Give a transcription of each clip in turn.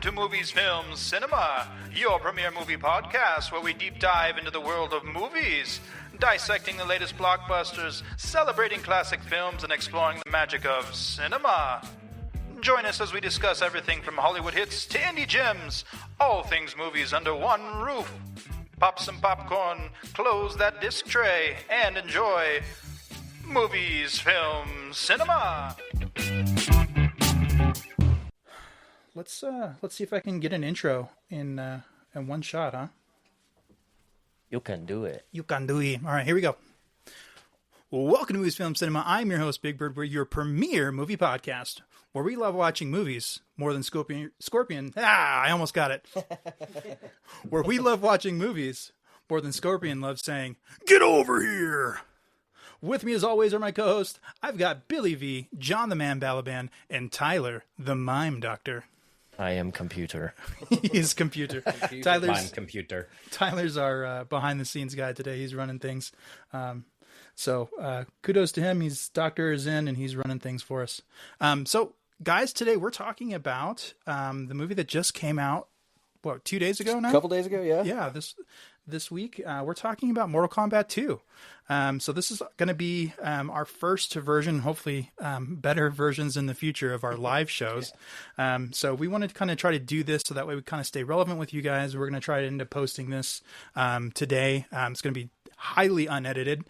to Movies, Film, Cinema, your premier movie podcast where we deep dive into the world of movies, dissecting the latest blockbusters, celebrating classic films, and exploring the magic of cinema. Join us as we discuss everything from Hollywood hits to indie gems, all things movies under one roof. Pop some popcorn, close that disc tray, and enjoy Movies, Film, Cinema. Let's see if I can get an intro in one shot, huh? You can do it. You can do it. All right, here we go. Welcome to Movies, Film, Cinema. I'm your host, Big Bird. We're your premier movie podcast, where we love watching movies more than Scorpion. I almost got it. Where we love watching movies more than Scorpion loves saying, "Get over here." With me, as always, are my co-hosts. I've got Billy V, John the Man Balaban, and Tyler the Mime Doctor. I am computer. He's computer. Mime computer. Tyler's our behind-the-scenes guy today. He's running things. So kudos to him. Doctor is in, and he's running things for us. So, guys, today we're talking about the movie that just came out, 2 days ago now? A couple days ago, yeah. Yeah, this week. We're talking about Mortal Kombat 2. So this is going to be our first version, hopefully better versions in the future of our live shows. So we wanted to kind of try to do this so that way we kind of stay relevant with you guys. We're going to try to end up posting this today. It's going to be highly unedited.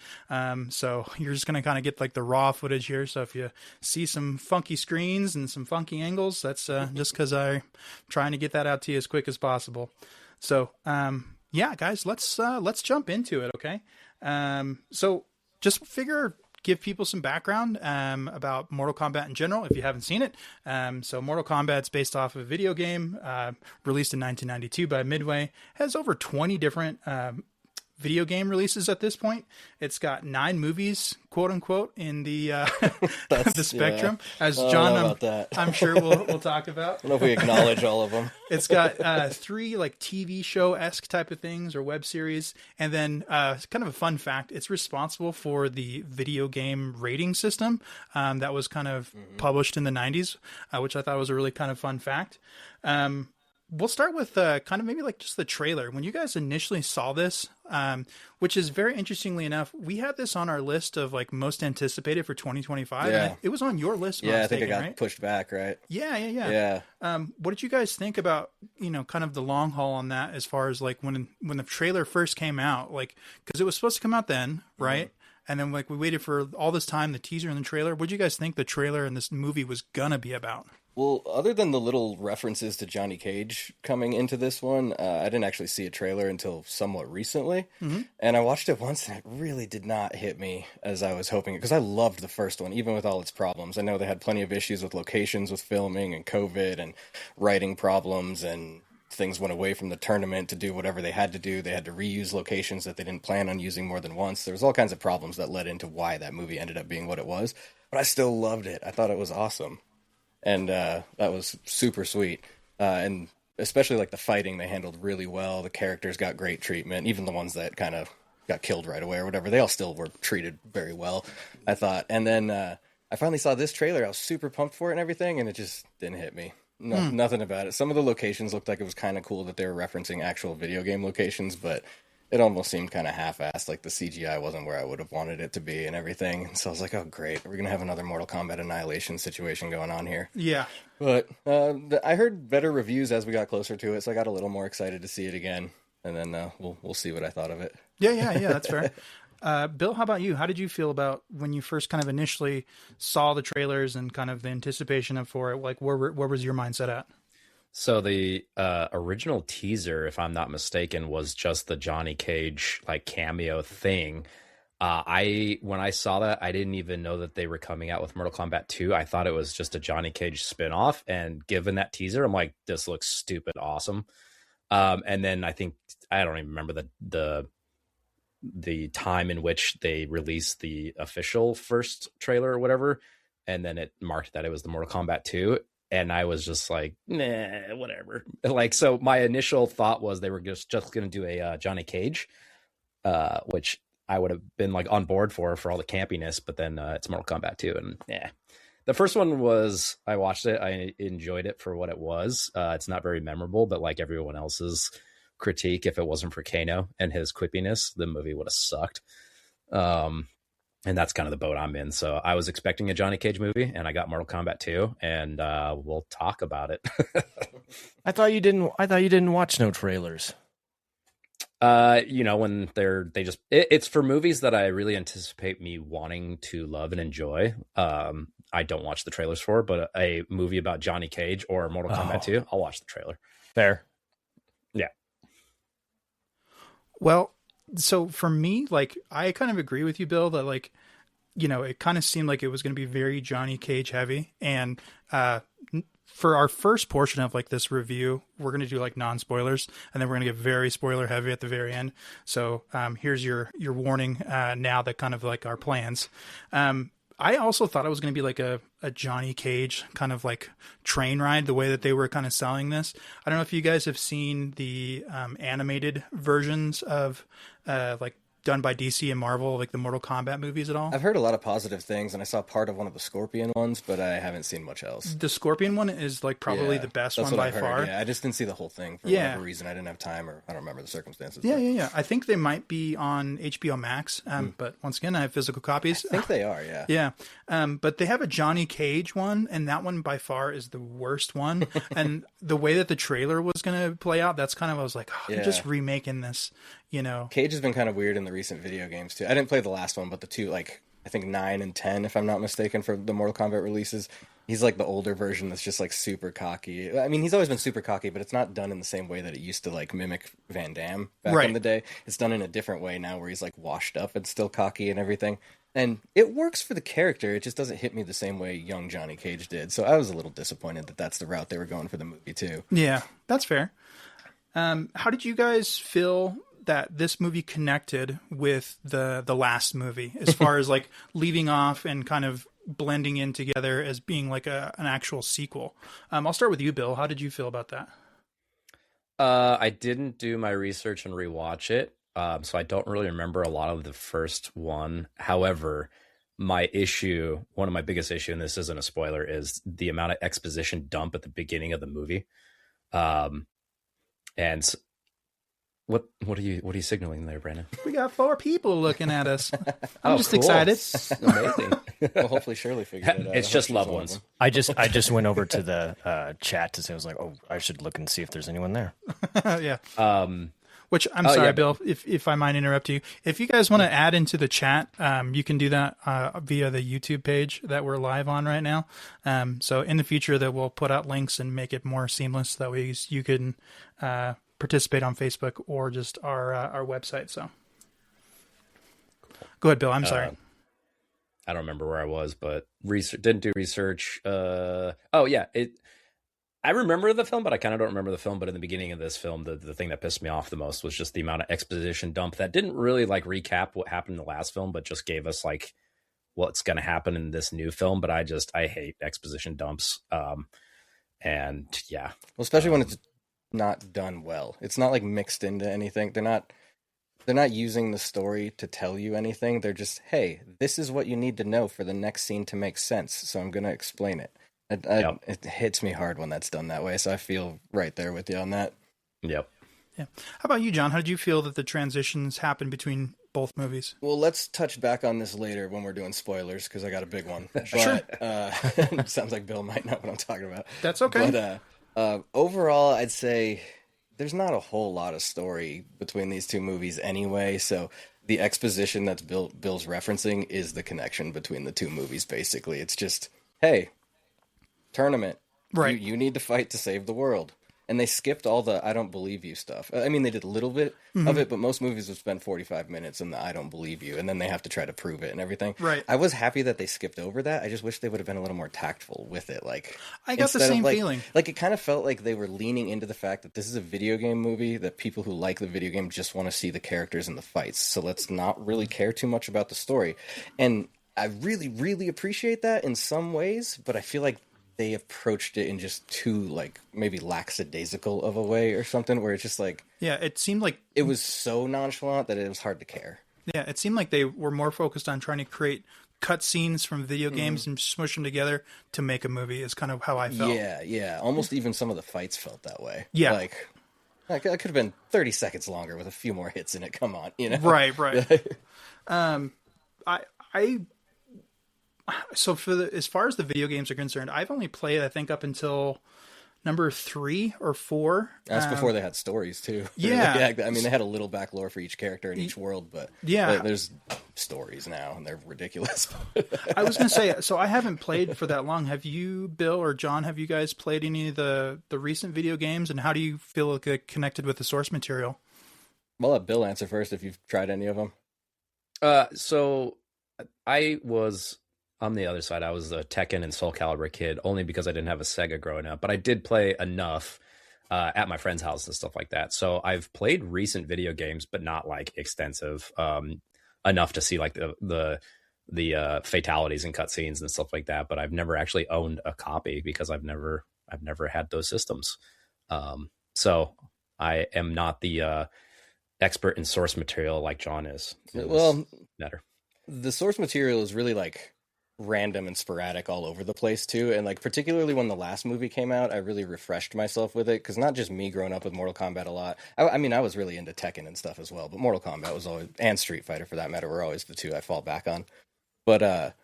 So you're just going to kind of get like the raw footage here. So if you see some funky screens and some funky angles, that's just because I'm trying to get that out to you as quick as possible. So, yeah, guys, let's jump into it. Okay. So just give people some background, about Mortal Kombat in general, if you haven't seen it. So Mortal Kombat's based off of a video game, released in 1992 by Midway, has over 20 different, video game releases at this point. It's got 9 movies, quote unquote, in the the spectrum. Yeah. As John, I'm sure we'll talk about. I don't know if we acknowledge all of them. It's got 3 like TV show-esque type of things or web series, and then kind of a fun fact: it's responsible for the video game rating system that was kind of published in the 90s, which I thought was a really kind of fun fact. We'll start with kind of maybe like just the trailer. When you guys initially saw this, which is very interestingly enough, we had this on our list of like most anticipated for 2025. Yeah. And it was on your list. Yeah, I think it got pushed back, right? Yeah. What did you guys think about, kind of the long haul on that as far as like when the trailer first came out, like, because it was supposed to come out then, right? And then like we waited for all this time, the teaser and the trailer. What did you guys think the trailer and this movie was gonna be about? Well, other than the little references to Johnny Cage coming into this one, I didn't actually see a trailer until somewhat recently. And I watched it once, and it really did not hit me as I was hoping, because I loved the first one, even with all its problems. I know they had plenty of issues with locations, with filming, and COVID, and writing problems, and things went away from the tournament to do whatever they had to do. They had to reuse locations that they didn't plan on using more than once. There was all kinds of problems that led into why that movie ended up being what it was. But I still loved it. I thought it was awesome. And that was super sweet. And especially like the fighting, they handled really well. The characters got great treatment. Even the ones that kind of got killed right away or whatever, they all still were treated very well, I thought. And then I finally saw this trailer. I was super pumped for it and everything, and it just didn't hit me. Nothing about it. Some of the locations looked like it was kind of cool that they were referencing actual video game locations, but it almost seemed kind of half-assed, like the CGI wasn't where I would have wanted it to be and everything. So I was like, oh, great. We're going to have another Mortal Kombat Annihilation situation going on here. Yeah. But I heard better reviews as we got closer to it, so I got a little more excited to see it again. And then we'll see what I thought of it. Yeah, that's fair. Bill, how about you? How did you feel about when you first kind of initially saw the trailers and kind of the anticipation for it? Like, where was your mindset at? So the original teaser, if I'm not mistaken, was just the Johnny Cage like cameo thing. When I saw that, I didn't even know that they were coming out with Mortal Kombat 2. I thought it was just a Johnny Cage spinoff. And given that teaser, I'm like, this looks stupid awesome. And then I don't even remember the time in which they released the official first trailer or whatever. And then it marked that it was the Mortal Kombat 2. And I was just like, nah, whatever. Like, so my initial thought was they were just going to do a Johnny Cage, which I would have been like on board for all the campiness. But then it's Mortal Kombat 2, and yeah, The first one was, I watched it. I enjoyed it for what it was. It's not very memorable, but like everyone else's critique, if it wasn't for Kano and his quippiness, the movie would have sucked. And that's kind of the boat I'm in. So I was expecting a Johnny Cage movie, and I got Mortal Kombat 2, and we'll talk about it. I thought you didn't watch no trailers. When it's for movies that I really anticipate me wanting to love and enjoy. I don't watch the trailers for, but a movie about Johnny Cage or Mortal Kombat 2, I'll watch the trailer. Fair. Yeah. Well, so for me, like, I kind of agree with you, Bill, that like, it kind of seemed like it was going to be very Johnny Cage heavy. And for our first portion of like this review, we're going to do like non-spoilers, and then we're going to get very spoiler heavy at the very end. So here's your warning now, that kind of like our plans. I also thought it was going to be like a Johnny Cage kind of like train ride, the way that they were kind of selling this. I don't know if you guys have seen the animated versions of like done by DC and Marvel, like the Mortal Kombat movies at all. I've heard a lot of positive things, and I saw part of one of the Scorpion ones, but I haven't seen much else. The Scorpion one is like probably the best one by far. Yeah, I just didn't see the whole thing for whatever reason. I didn't have time, or I don't remember the circumstances. Yeah. I think they might be on HBO Max, but once again, I have physical copies. I think they are, yeah. Yeah, but they have a Johnny Cage one, and that one by far is the worst one. And the way that the trailer was going to play out, that's kind of, I was like, they're just remaking this, Cage has been kind of weird in the recent video games too. I didn't play the last one, but the two, like, I think 9 and 10, if I'm not mistaken, for the Mortal Kombat releases, he's like the older version that's just like super cocky. I mean, he's always been super cocky, but it's not done in the same way that it used to like mimic Van Damme back in the day. It's done in a different way now, where he's like washed up and still cocky and everything. And it works for the character. It just doesn't hit me the same way young Johnny Cage did. So I was a little disappointed that that's the route they were going for the movie too. Yeah, that's fair. How did you guys feel that this movie connected with the last movie, as far as like leaving off and kind of blending in together as being like an actual sequel? I'll start with you, Bill. How did you feel about that? I didn't do my research and rewatch it, so I don't really remember a lot of the first one. However, one of my biggest issue, and this isn't a spoiler, is the amount of exposition dump at the beginning of the movie. And what are you signaling there, Brandon? We got 4 people looking at us. I'm just excited. Amazing. Well, hopefully Shirley figured it out. It's just loved ones. I just went over to the chat to say, I was like, I should look and see if there's anyone there. Yeah. Which I'm sorry, Bill, if I might interrupt you. If you guys want to add into the chat, you can do that via the YouTube page that we're live on right now. So in the future, that we'll put out links and make it more seamless. That way you can participate on Facebook or just our website. So go ahead, Bill. I'm sorry. I don't remember where I was, but didn't do research. I remember the film, but I kind of don't remember the film. But in the beginning of this film, the thing that pissed me off the most was just the amount of exposition dump that didn't really like recap what happened in the last film, but just gave us like what's going to happen in this new film. But I hate exposition dumps. And yeah, well, especially when it's not done well. It's not like mixed into anything. They're not using the story to tell you anything. They're just, hey, this is what you need to know for the next scene to make sense. So I'm going to explain it. It hits me hard when that's done that way. So I feel right there with you on that. Yep. Yeah. How about you, John? How did you feel that the transitions happened between both movies? Well, let's touch back on this later when we're doing spoilers, because I got a big one. Sure. Sounds like Bill might know what I'm talking about. That's okay. But overall, I'd say there's not a whole lot of story between these two movies anyway. So the exposition that's Bill's referencing is the connection between the two movies, basically. It's just, hey, tournament. Right. You need to fight to save the world. And they skipped all the I don't believe you stuff. I mean, they did a little bit of it, but most movies would spend 45 minutes in the I don't believe you, and then they have to try to prove it and everything. Right. I was happy that they skipped over that. I just wish they would have been a little more tactful with it. Like, I got the same feeling. Like, it kind of felt like they were leaning into the fact that this is a video game movie, that people who like the video game just want to see the characters and the fights. So let's not really care too much about the story. And I really, really appreciate that in some ways, but I feel like they approached it in just too, like, maybe lackadaisical of a way or something, where it's just like... Yeah, it seemed like... It was so nonchalant that it was hard to care. Yeah, it seemed like they were more focused on trying to create cutscenes from video games and smush them together to make a movie is kind of how I felt. Yeah. Almost even some of the fights felt that way. Yeah. Like that could have been 30 seconds longer with a few more hits in it. Come on, you know? Right. So as far as the video games are concerned, I've only played, I think, up until number 3 or 4. That's before they had stories too. Yeah. I mean, they had a little back lore for each character in each world, but there's stories now and they're ridiculous. I was going to say, so I haven't played for that long. Have you, Bill or John, have you guys played any of the recent video games, and how do you feel like it connected with the source material? I'll let Bill answer first if you've tried any of them. So I was on the other side. I was a Tekken and Soul Calibur kid only because I didn't have a Sega growing up, but I did play enough at my friend's house and stuff like that. So I've played recent video games, but not like extensive, enough to see like the fatalities and cutscenes and stuff like that. But I've never actually owned a copy because I've never had those systems. So I am not the expert in source material like John is. Well, better. The source material is really like random and sporadic all over the place too, and like particularly when the last movie came out, I really refreshed myself with it, because not just me growing up with Mortal Kombat a lot. I mean, I was really into Tekken and stuff as well, but Mortal Kombat was always, and Street Fighter for that matter, were always the two I fall back on. But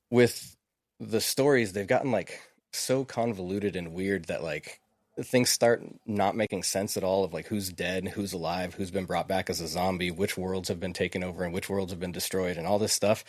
with the stories, they've gotten like so convoluted and weird that like things start not making sense at all, of like who's dead, who's alive, who's been brought back as a zombie, which worlds have been taken over and which worlds have been destroyed, and all this stuff.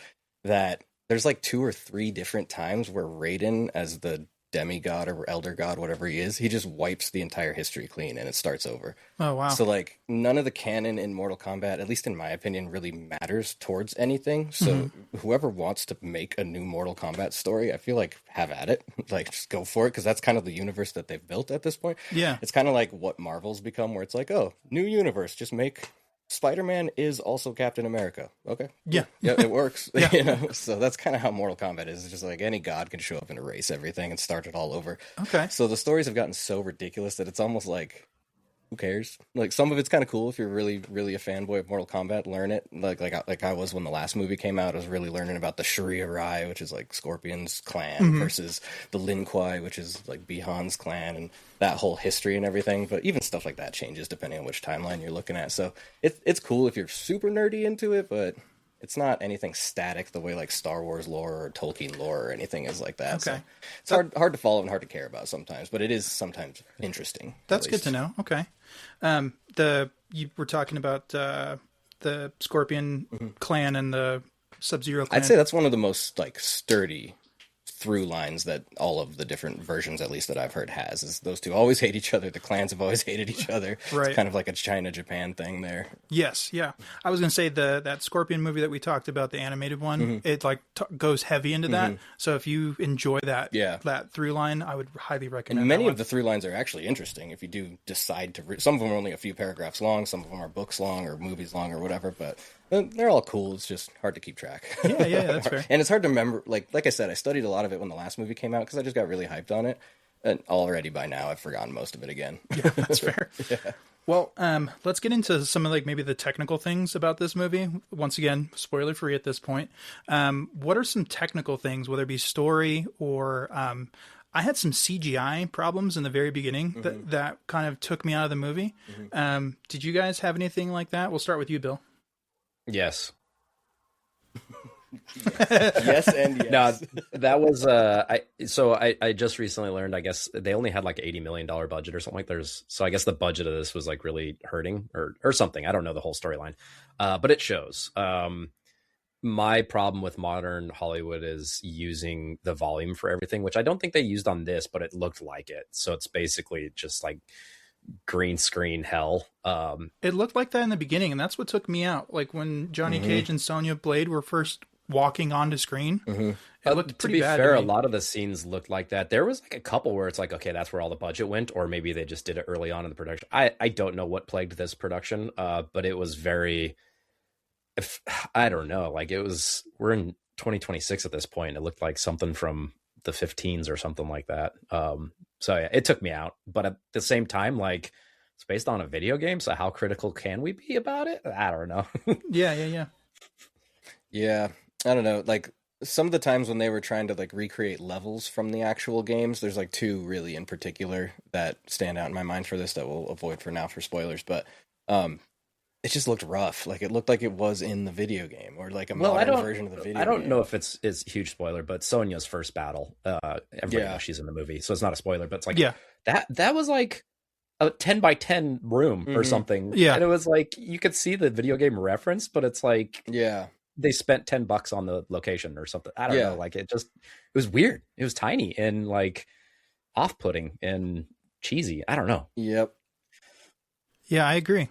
That there's like 2 or 3 different times where Raiden, as the demigod or elder god, whatever he is, he just wipes the entire history clean and it starts over. Oh, wow. So like none of the canon in Mortal Kombat, at least in my opinion, really matters towards anything. So whoever wants to make a new Mortal Kombat story, I feel like have at it. Like just go for it, because that's kind of the universe that they've built at this point. Yeah. It's kind of like what Marvel's become, where it's like, oh, new universe, just make Spider-Man is also Captain America. Okay. Yeah. Yeah, it works. Yeah. You know? So that's kind of how Mortal Kombat is. It's just like any god can show up and erase everything and start it all over. Okay. So the stories have gotten so ridiculous that it's almost like, who cares? Like some of it's kind of cool if you're really, really a fanboy of Mortal Kombat. Learn it, like I was when the last movie came out. I was really learning about the Sharia Rai, which is like Scorpion's clan, versus the Lin Kuei, which is like Bihan's clan, and that whole history and everything. But even stuff like that changes depending on which timeline you're looking at. So it's cool if you're super nerdy into it, but it's not anything static the way like Star Wars lore or Tolkien lore or anything is like that. Okay. So it's hard to follow and hard to care about sometimes, but it is sometimes interesting. That's good to know. Okay. You were talking about the Scorpion clan and the Sub-Zero clan. I'd say that's one of the most like sturdy through lines that all of the different versions, at least that I've heard, has, is those two always hate each other. The clans have always hated each other. Right. It's kind of like a China-Japan thing there. Yes, yeah. I was going to say that Scorpion movie that we talked about, the animated one, it like goes heavy into that. So if you enjoy that that through line, I would highly recommend. And many that of the through lines are actually interesting if you do decide to read. Some of them are only a few paragraphs long, some of them are books long or movies long or whatever, but they're all cool. It's just hard to keep track. Yeah, that's fair. And it's hard to remember. Like I said, I studied a lot of it when the last movie came out because I just got really hyped on it. And already by now, I've forgotten most of it again. Yeah, that's fair. Yeah. Well, let's get into some of like maybe the technical things about this movie. Once again, spoiler free at this point. What are some technical things, whether it be story or I had some CGI problems in the very beginning that kind of took me out of the movie. Did you guys have anything like that? We'll start with you, Bill. Yes. Yes and yes. No, that was I just recently learned, I guess they only had like $80 million budget or something like so I guess the budget of this was like really hurting or something. I don't know the whole storyline. But it shows. My problem with modern Hollywood is using the volume for everything, which I don't think they used on this, but it looked like it. So it's basically just like green screen hell. It looked like that in the beginning, and that's what took me out. Like when Johnny Cage and Sonya Blade were first walking onto screen, it looked pretty bad. To be fair, a lot of the scenes looked like that. There was like a couple where it's like, okay, that's where all the budget went, or maybe they just did it early on in the production. I don't know what plagued this production, but it was very, I don't know, like we're in 2026 at this point. It looked like something from the 15s or something like that. So yeah, it took me out, but at the same time, like it's based on a video game. So how critical can we be about it? I don't know. Yeah. Yeah, I don't know. Like some of the times when they were trying to like recreate levels from the actual games, there's like two really in particular that stand out in my mind for this that we'll avoid for now for spoilers. But it just looked rough. Like it looked like it was in the video game or like a modern version of the video game. I don't know if it's a huge spoiler, but Sonya's first battle, everybody knows she's in the movie, so it's not a spoiler, but it's like that was like a 10 by 10 room or something. Yeah. And it was like you could see the video game reference, but it's like they spent $10 on the location or something. I don't know. Like it was weird. It was tiny and like off-putting and cheesy. I don't know. Yep. Yeah, I agree.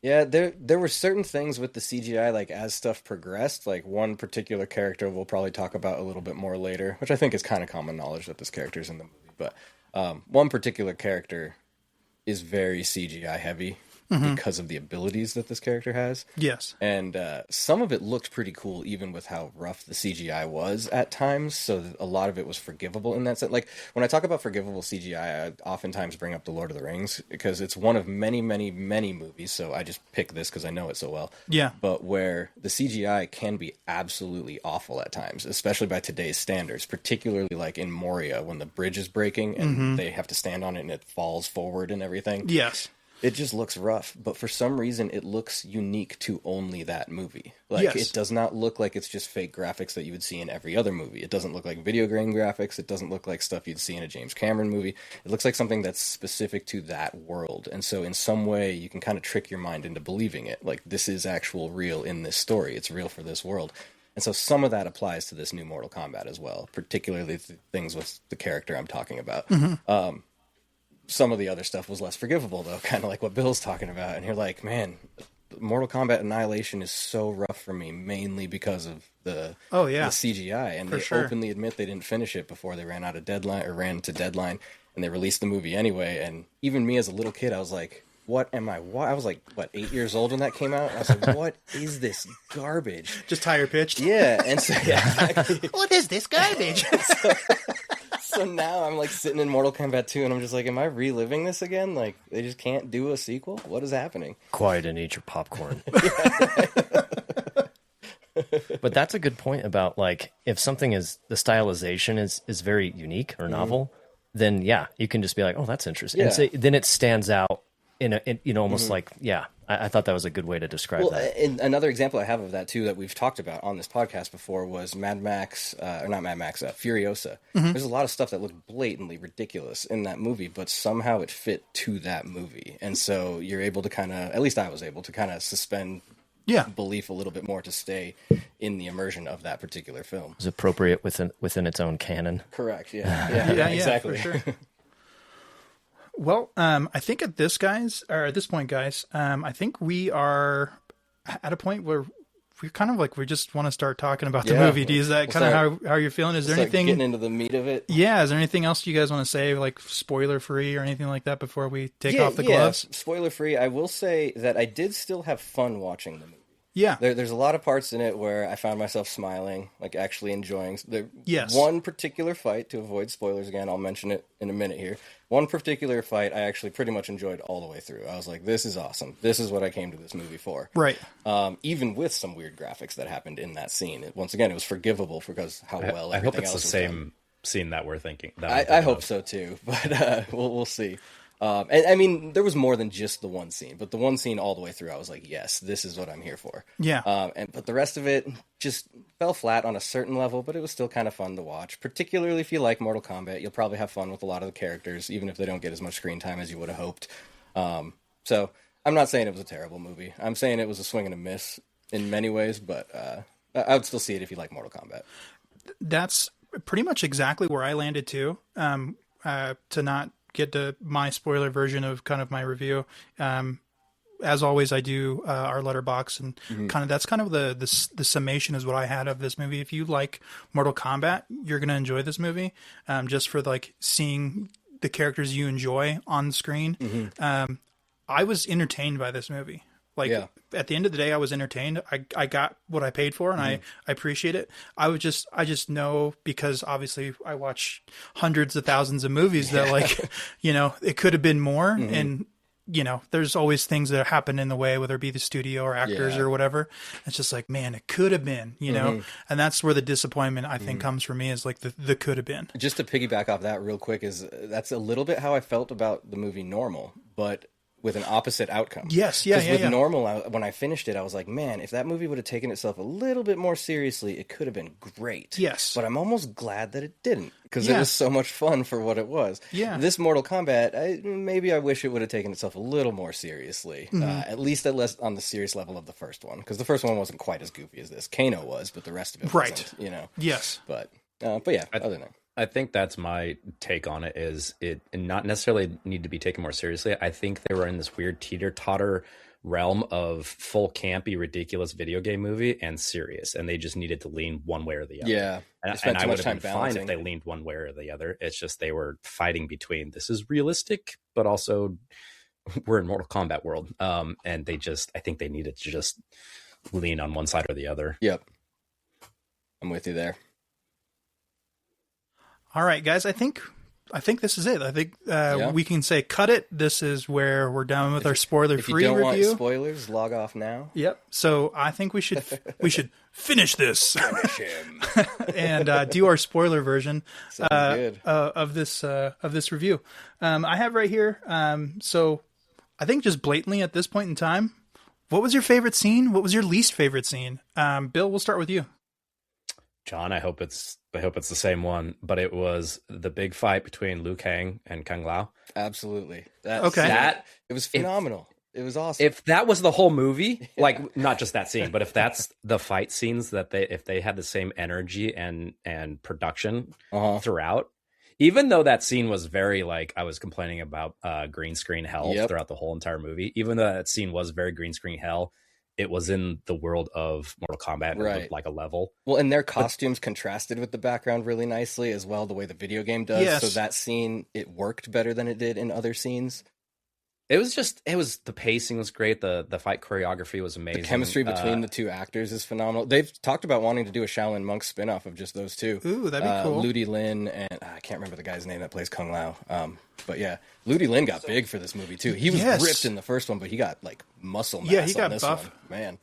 Yeah, there were certain things with the CGI, like as stuff progressed, like one particular character we'll probably talk about a little bit more later, which I think is kind of common knowledge that this character's in the movie. But one particular character is very CGI heavy because of the abilities that this character has. Yes. And some of it looked pretty cool, even with how rough the CGI was at times. So a lot of it was forgivable in that sense. Like when I talk about forgivable CGI, I oftentimes bring up The Lord of the Rings because it's one of many, many, many movies. So I just pick this because I know it so well. Yeah. But where the CGI can be absolutely awful at times, especially by today's standards, particularly like in Moria when the bridge is breaking and they have to stand on it and it falls forward and everything. Yes. It just looks rough, but for some reason it looks unique to only that movie. Like it does not look like it's just fake graphics that you would see in every other movie. It doesn't look like video game graphics. It doesn't look like stuff you'd see in a James Cameron movie. It looks like something that's specific to that world. And so in some way you can kind of trick your mind into believing it. Like this is actual real in this story. It's real for this world. And so some of that applies to this new Mortal Kombat as well, particularly the things with the character I'm talking about. Some of the other stuff was less forgivable, though, kind of like what Bill's talking about. And you're like, man, Mortal Kombat Annihilation is so rough for me, mainly because of the CGI. And they openly admit they didn't finish it before they ran out of deadline or ran to deadline, and they released the movie anyway. And even me as a little kid, I was like, what am I? What? I was like, 8 years old when that came out? I was like, what is this garbage? Just higher pitched? Yeah. And so, exactly. What is this garbage? So now I'm like sitting in Mortal Kombat 2 and I'm just like, am I reliving this again? Like they just can't do a sequel? What is happening? Quiet and eat your popcorn. But that's a good point about like if something is the stylization is very unique or novel, then you can just be like, oh, that's interesting. And so, then it stands out in almost like I thought that was a good way to describe that. And another example I have of that too that we've talked about on this podcast before was Furiosa. There's a lot of stuff that looked blatantly ridiculous in that movie, but somehow it fit to that movie, and so you're able to kind of, at least I was able to kind of suspend belief a little bit more to stay in the immersion of that particular film. It was appropriate within its own canon. Correct. Yeah, exactly. For sure. Well, I think at this point, guys, I think we are at a point where we kind of like, we just want to start talking about the movie. Is that kind of how you're feeling? Is there anything getting into the meat of it? Yeah. Is there anything else you guys want to say, like spoiler free or anything like that before we take off the gloves? Spoiler free. I will say that I did still have fun watching the movie. Yeah. There's a lot of parts in it where I found myself smiling, like actually enjoying. Yes. One particular fight, to avoid spoilers again, I'll mention it in a minute here. One particular fight I actually pretty much enjoyed all the way through. I was like, this is awesome. This is what I came to this movie for. Right. Even with some weird graphics that happened in that scene. Once again, it was forgivable because how well everything else was done. I hope it's the same scene that we're thinking. I hope so too, but we'll see. And I mean, there was more than just the one scene, but the one scene all the way through, I was like, yes, this is what I'm here for. Yeah. But the rest of it just fell flat on a certain level, but it was still kind of fun to watch. Particularly if you like Mortal Kombat, you'll probably have fun with a lot of the characters, even if they don't get as much screen time as you would have hoped. So I'm not saying it was a terrible movie. I'm saying it was a swing and a miss in many ways, but I would still see it if you like Mortal Kombat. That's pretty much exactly where I landed too. To not get to my spoiler version of kind of my review. As always, I do our letterbox, and that's kind of the summation is what I had of this movie. If you like Mortal Kombat, you're going to enjoy this movie, just for like seeing the characters you enjoy on screen. I was entertained by this movie. At the end of the day, I was entertained. I got what I paid for, and I appreciate it. I just know, because obviously I watch hundreds of thousands of movies that it could have been more. And there's always things that happen in the way, whether it be the studio or actors or whatever. It's just like, man, it could have been, and that's where the disappointment I think comes from me, is like the could have been. Just to piggyback off that real quick, is that's a little bit how I felt about the movie Normal, but with an opposite outcome. Yes, yeah. Normal, when I finished it, I was like, man, if that movie would have taken itself a little bit more seriously, it could have been great. Yes. But I'm almost glad that it didn't, because it was so much fun for what it was. Yeah. This Mortal Kombat, maybe I wish it would have taken itself a little more seriously, at least on the serious level of the first one, because the first one wasn't quite as goofy as this. Kano was, but the rest of it wasn't, Yes. But yeah, other than that. I think that's my take on it, is it not necessarily need to be taken more seriously. I think they were in this weird teeter-totter realm of full campy, ridiculous video game movie and serious, and they just needed to lean one way or the other. Yeah. And I would have been fine if they leaned one way or the other. It's just they were fighting between, this is realistic, but also we're in Mortal Kombat world. And I think they needed to just lean on one side or the other. Yep. I'm with you there. All right, guys, I think this is it. I think we can say cut it. This is where we're done with our spoiler-free review. If you don't want spoilers, log off now. Yep. So I think we should finish this. Finish him. And do our spoiler version good. Of this review. I have right here. So I think just blatantly at this point in time, what was your favorite scene? What was your least favorite scene? Bill, we'll start with you. John, I hope it's the same one, but it was the big fight between Liu Kang and Kung Lao. Absolutely. It was phenomenal. It was awesome. If that was the whole movie, like not just that scene, but if that's the fight scenes if they had the same energy and production throughout, even though that scene was very, like, I was complaining about green screen hell throughout the whole entire movie, even though that scene was very green screen hell, it was in the world of Mortal Kombat, and it looked like a level. Well, and their costumes contrasted with the background really nicely as well, the way the video game does. Yes. So that scene, it worked better than it did in other scenes. The pacing was great. The fight choreography was amazing. The chemistry between the two actors is phenomenal. They've talked about wanting to do a Shaolin Monk spinoff of just those two. Ooh, that'd be cool. Ludi Lin and I can't remember the guy's name that plays Kung Lao. But yeah, Ludi Lin got big for this movie too. He was ripped in the first one, but he got like muscle mass. Yeah, he got on this buff. One.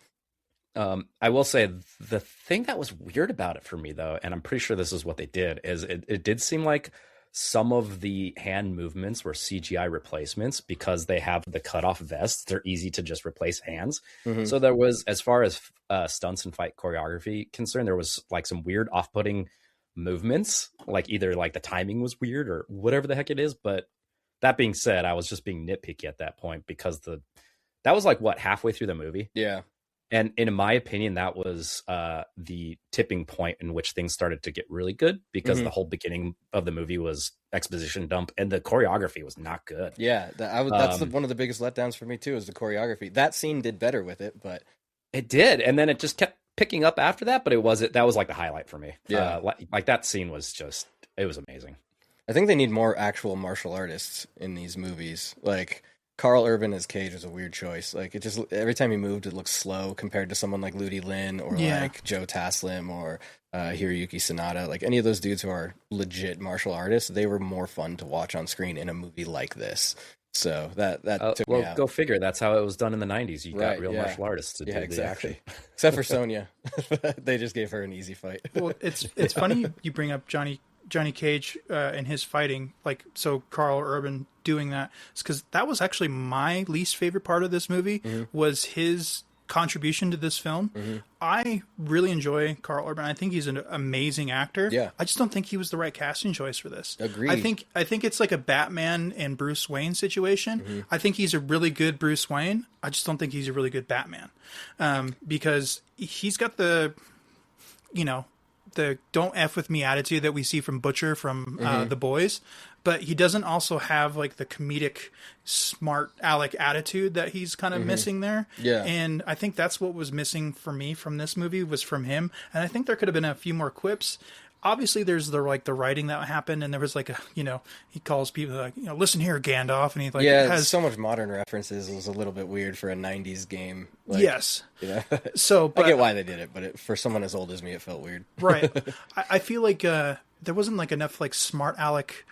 Man. I will say the thing that was weird about it for me, though, and I'm pretty sure this is what they did, is it did seem like some of the hand movements were CGI replacements because they have the cutoff vests. They're easy to just replace hands. Mm-hmm. So there was, as far as stunts and fight choreography concerned, there was like some weird off-putting movements, like either like the timing was weird or whatever the heck it is. But that being said, I was just being nitpicky at that point because that was like halfway through the movie. Yeah. And in my opinion, that was the tipping point in which things started to get really good, because the whole beginning of the movie was exposition dump and the choreography was not good. Yeah, that's one of the biggest letdowns for me too, is the choreography. That scene did better with it, but it did, and then it just kept picking up after that. But that was like the highlight for me. Yeah, like that scene was it was amazing. I think they need more actual martial artists in these movies, like. Carl Urban as Cage was a weird choice. Like, it just, every time he moved, it looked slow compared to someone like Ludi Lin or like Joe Taslim or Hiroyuki Sanada. Like, any of those dudes who are legit martial artists, they were more fun to watch on screen in a movie like this. So that took me out. Go figure. That's how it was done in the 90s. You got real martial artists to do the action. Except for Sonya. They just gave her an easy fight. Well, it's funny you bring up Johnny Cage and his fighting, like, so Carl Urban doing that, is because that was actually my least favorite part of this movie, was his contribution to this film. I really enjoy Carl Urban. I think he's an amazing actor. Yeah. I just don't think he was the right casting choice for this. Agreed. I think it's like a Batman and Bruce Wayne situation. I think he's a really good Bruce Wayne. I just don't think he's a really good Batman, because he's got the don't F with me attitude that we see from Butcher from The Boys, but he doesn't also have like the comedic smart aleck attitude that he's kind of missing there. Yeah. And I think that's what was missing for me from this movie, was from him. And I think there could have been a few more quips. Obviously there's the writing that happened, and there was like he calls people like, listen here, Gandalf, and he like has so much modern references. It was a little bit weird for a 90s game. Like, yes. So I get why they did it, but for someone as old as me, it felt weird. Right. I feel like there wasn't like enough like smart aleck,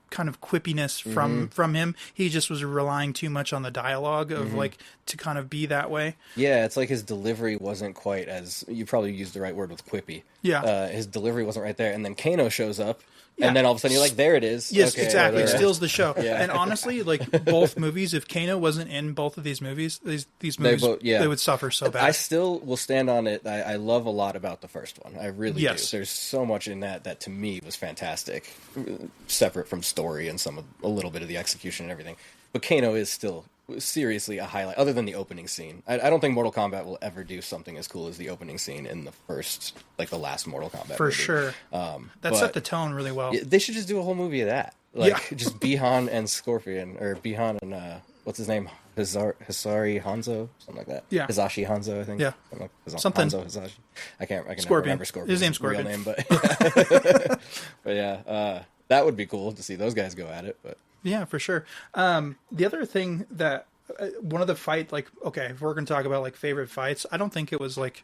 kind of quippiness from him. He just was relying too much on the dialogue of like to kind of be that way. Yeah, it's like his delivery wasn't quite as, you probably used the right word with quippy. Yeah. His delivery wasn't right there, and then Kano shows up. And then all of a sudden you're like, there it is. Yes, okay, exactly. It whatever. steals the show. Yeah. And honestly, like both movies, if Kano wasn't in both of these movies, these movies, they would suffer so bad. I still will stand on it. I love a lot about the first one. I really do. There's so much in that to me was fantastic, separate from story and a little bit of the execution and everything. But Kano is still seriously a highlight, other than the opening scene. I don't think Mortal Kombat will ever do something as cool as the opening scene in the last Mortal Kombat For movie. That set the tone really well. They should just do a whole movie of that. Just Bihan and Scorpion, or Bihan and, what's his name? Hisari Hanzo? Something like that. Yeah. Hisashi Hanzo, I think. Yeah. Something. Hanzo Hisashi. I can never remember Scorpion. His name's Scorpion. Real name, but that would be cool to see those guys go at it, but... Yeah, for sure. The other thing that one of the fight, like, okay, if we're going to talk about like favorite fights, I don't think it was like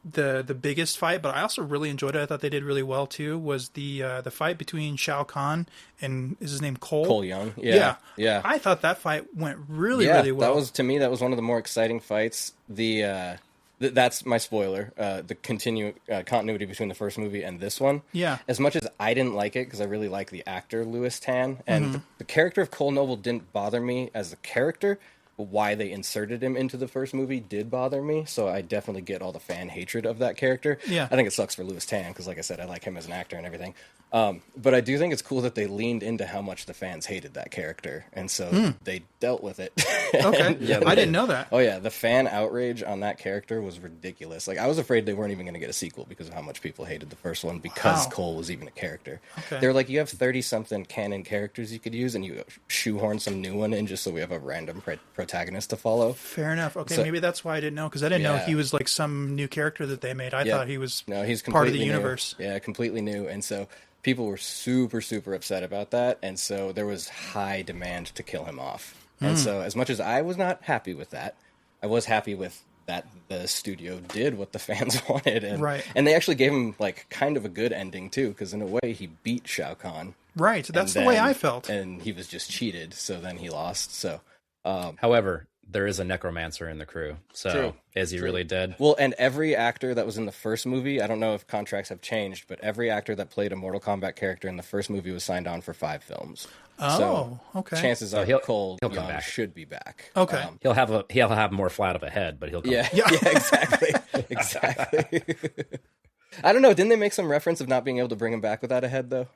the biggest fight, but I also really enjoyed it. I thought they did really well too. Was the fight between Shao Kahn and is his name Cole? Cole Young. Yeah. I thought that fight went really well. That was, to me, that was one of the more exciting fights. That's my spoiler. The continuity between the first movie and this one. Yeah. As much as I didn't like it, because I really like the actor Louis Tan, and the character of Cole Noble didn't bother me as a character, but why they inserted him into the first movie did bother me. So I definitely get all the fan hatred of that character. Yeah. I think it sucks for Louis Tan, because like I said, I like him as an actor and everything. But I do think it's cool that they leaned into how much the fans hated that character, and so they dealt with it. Okay, I didn't know that. Oh yeah, the fan outrage on that character was ridiculous. Like, I was afraid they weren't even going to get a sequel because of how much people hated the first one, because Cole was even a character. Okay. They were like, you have 30-something canon characters you could use, and you shoehorn some new one in just so we have a random protagonist to follow. Fair enough. Okay, so, maybe that's why I didn't know, because I didn't know he was like some new character that they made. I thought he was he's part of the new. universe. Yeah, completely new, and so... people were super, super upset about that, and so there was high demand to kill him off. And so as much as I was not happy with that, I was happy with that the studio did what the fans wanted. And they actually gave him, like, kind of a good ending, too, because in a way he beat Shao Kahn. Right, that's the way I felt. And he was just cheated, so then he lost. So, however, there is a necromancer in the crew, so is he really dead? Well, and every actor that was in the first movie, I don't know if contracts have changed, but every actor that played a Mortal Kombat character in the first movie was signed on for 5 films. Oh, okay. Chances are Cole he'll come back. should be back. Okay. He'll have more flat of a head, but he'll come back. Yeah, exactly. Exactly. I don't know, didn't they make some reference of not being able to bring him back without a head, though?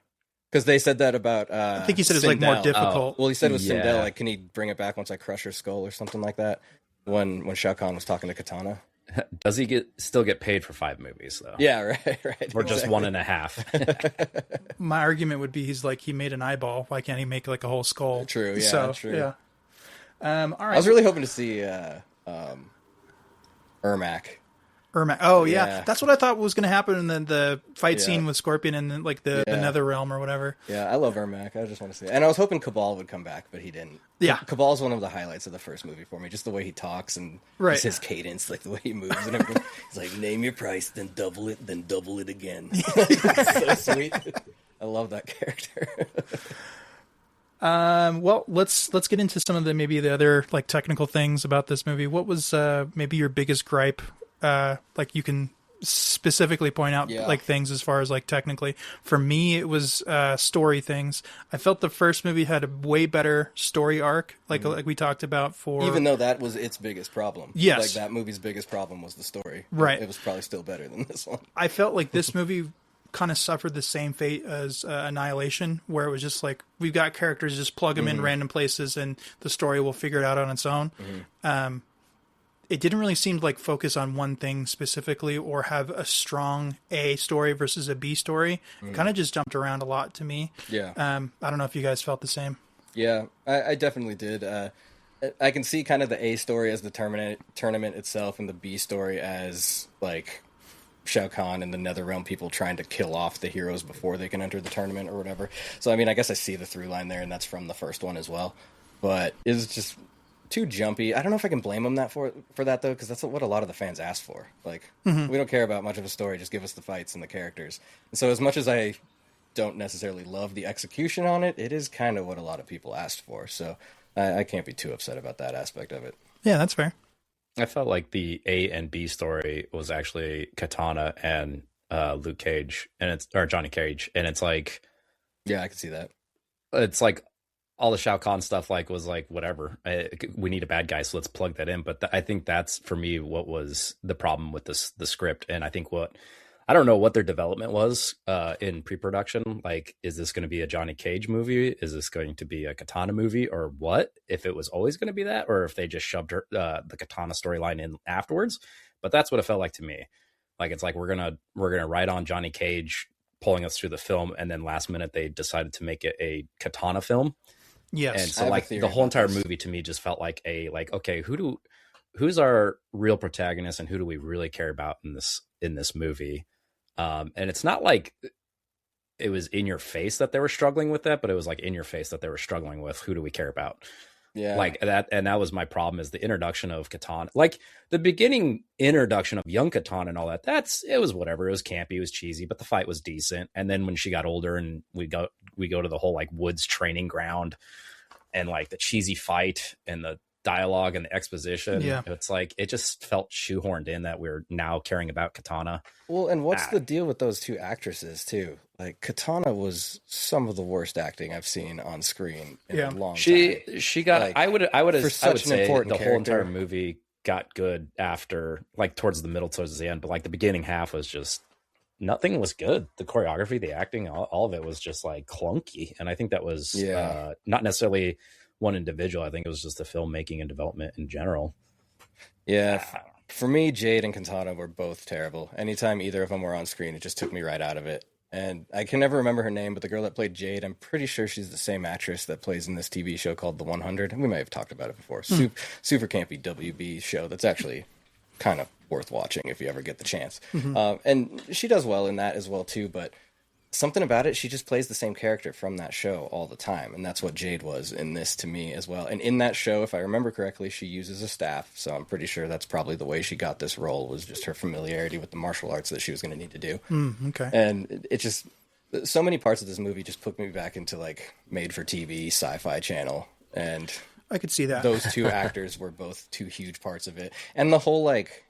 Because they said that about I think he said it's like more difficult. Well, he said it was Sindel, like, can he bring it back once I crush her skull or something like that? When Shao Kahn was talking to Katana. Does he still get paid for 5 movies, though? Yeah, right. Or just 1.5? My argument would be he made an eyeball. Why can't he make like a whole skull? True, yeah, true. Yeah. All right. I was really hoping to see Ermac. Oh yeah, that's what I thought was going to happen. And then the fight scene with Scorpion and then like the Nether Realm or whatever. Yeah, I love Ermac. I just want to see it. And I was hoping Cabal would come back, but he didn't. Yeah, Cabal's one of the highlights of the first movie for me. Just the way he talks and just his cadence, like the way he moves and everything. He's like, name your price, then double it again. It's so sweet. I love that character. Well, let's get into some of the other like technical things about this movie. What was maybe your biggest gripe? Like you can specifically point out like things as far as like technically. For me, it was story things. I felt the first movie had a way better story arc, like we talked about. Even though that was its biggest problem. Yes, like that movie's biggest problem was the story. Right, it was probably still better than this one. I felt like this movie kind of suffered the same fate as Annihilation, where it was just like we've got characters, just plug them in random places, and the story will figure it out on its own. It didn't really seem to like focus on one thing specifically or have a strong A story versus a B story. It kind of just jumped around a lot to me. Yeah. I don't know if you guys felt the same. Yeah, I definitely did. I can see kind of the A story as the tournament itself, and the B story as like Shao Kahn and the Netherrealm people trying to kill off the heroes before they can enter the tournament or whatever. So I mean, I guess I see the through line there, and that's from the first one as well. But it's just too jumpy. I don't know if I can blame them for that though, because that's what a lot of the fans asked for. Like, we don't care about much of a story; just give us the fights and the characters. And so, as much as I don't necessarily love the execution on it, it is kind of what a lot of people asked for. So I can't be too upset about that aspect of it. Yeah, that's fair. I felt like the A and B story was actually Katana and Luke Cage, or Johnny Cage, and it's like, yeah, I can see that. It's like all the Shao Kahn stuff was like whatever. We need a bad guy, so let's plug that in. But I think that's for me what was the problem with the script, and I think I don't know what their development was in pre-production. Like, is this going to be a Johnny Cage movie? Is this going to be a Katana movie, or what? If it was always going to be that, or if they just shoved the Katana storyline in afterwards. But that's what it felt like to me. Like, it's like we're gonna ride on Johnny Cage pulling us through the film, and then last minute they decided to make it a Katana film. Yes, and so like the whole entire movie to me just felt like okay, who's our real protagonist, and who do we really care about in this movie? And it's not like it was in your face that they were struggling with that, but it was like in your face that they were struggling with who do we care about? Yeah, like that. And that was my problem, is the introduction of Katana, like the beginning introduction of young Katana and all that. It was whatever. It was campy, it was cheesy, but the fight was decent. And then when she got older and we go to the whole like woods training ground and like the cheesy fight and the dialogue and the exposition, it's like it just felt shoehorned in that we're now caring about Katana. Well, and what's the deal with those two actresses too? Like, Katana was some of the worst acting I've seen on screen in a long time. She got like, I would say the whole entire movie got good after, like, towards the end, but like the beginning half was just, nothing was good. The choreography, the acting, all of it was just like clunky, and I think that was not necessarily one individual. I think it was just the filmmaking and development in general. Yeah, for me, Jade and Katana were both terrible. Anytime either of them were on screen, it just took me right out of it. And I can never remember her name, but the girl that played Jade, I'm pretty sure she's the same actress that plays in this TV show called The 100. We might have talked about it before. Super campy WB show that's actually kind of worth watching if you ever get the chance. And she does well in that as well too, but something about it, she just plays the same character from that show all the time, and that's what Jade was in this to me as well. And in that show, if I remember correctly, she uses a staff, so I'm pretty sure that's probably the way she got this role, was just her familiarity with the martial arts that she was going to need to do. Okay. And it just, so many parts of this movie just put me back into like made-for-TV Sci-Fi Channel, and I could see that. Those two actors were both two huge parts of it. And the whole, like,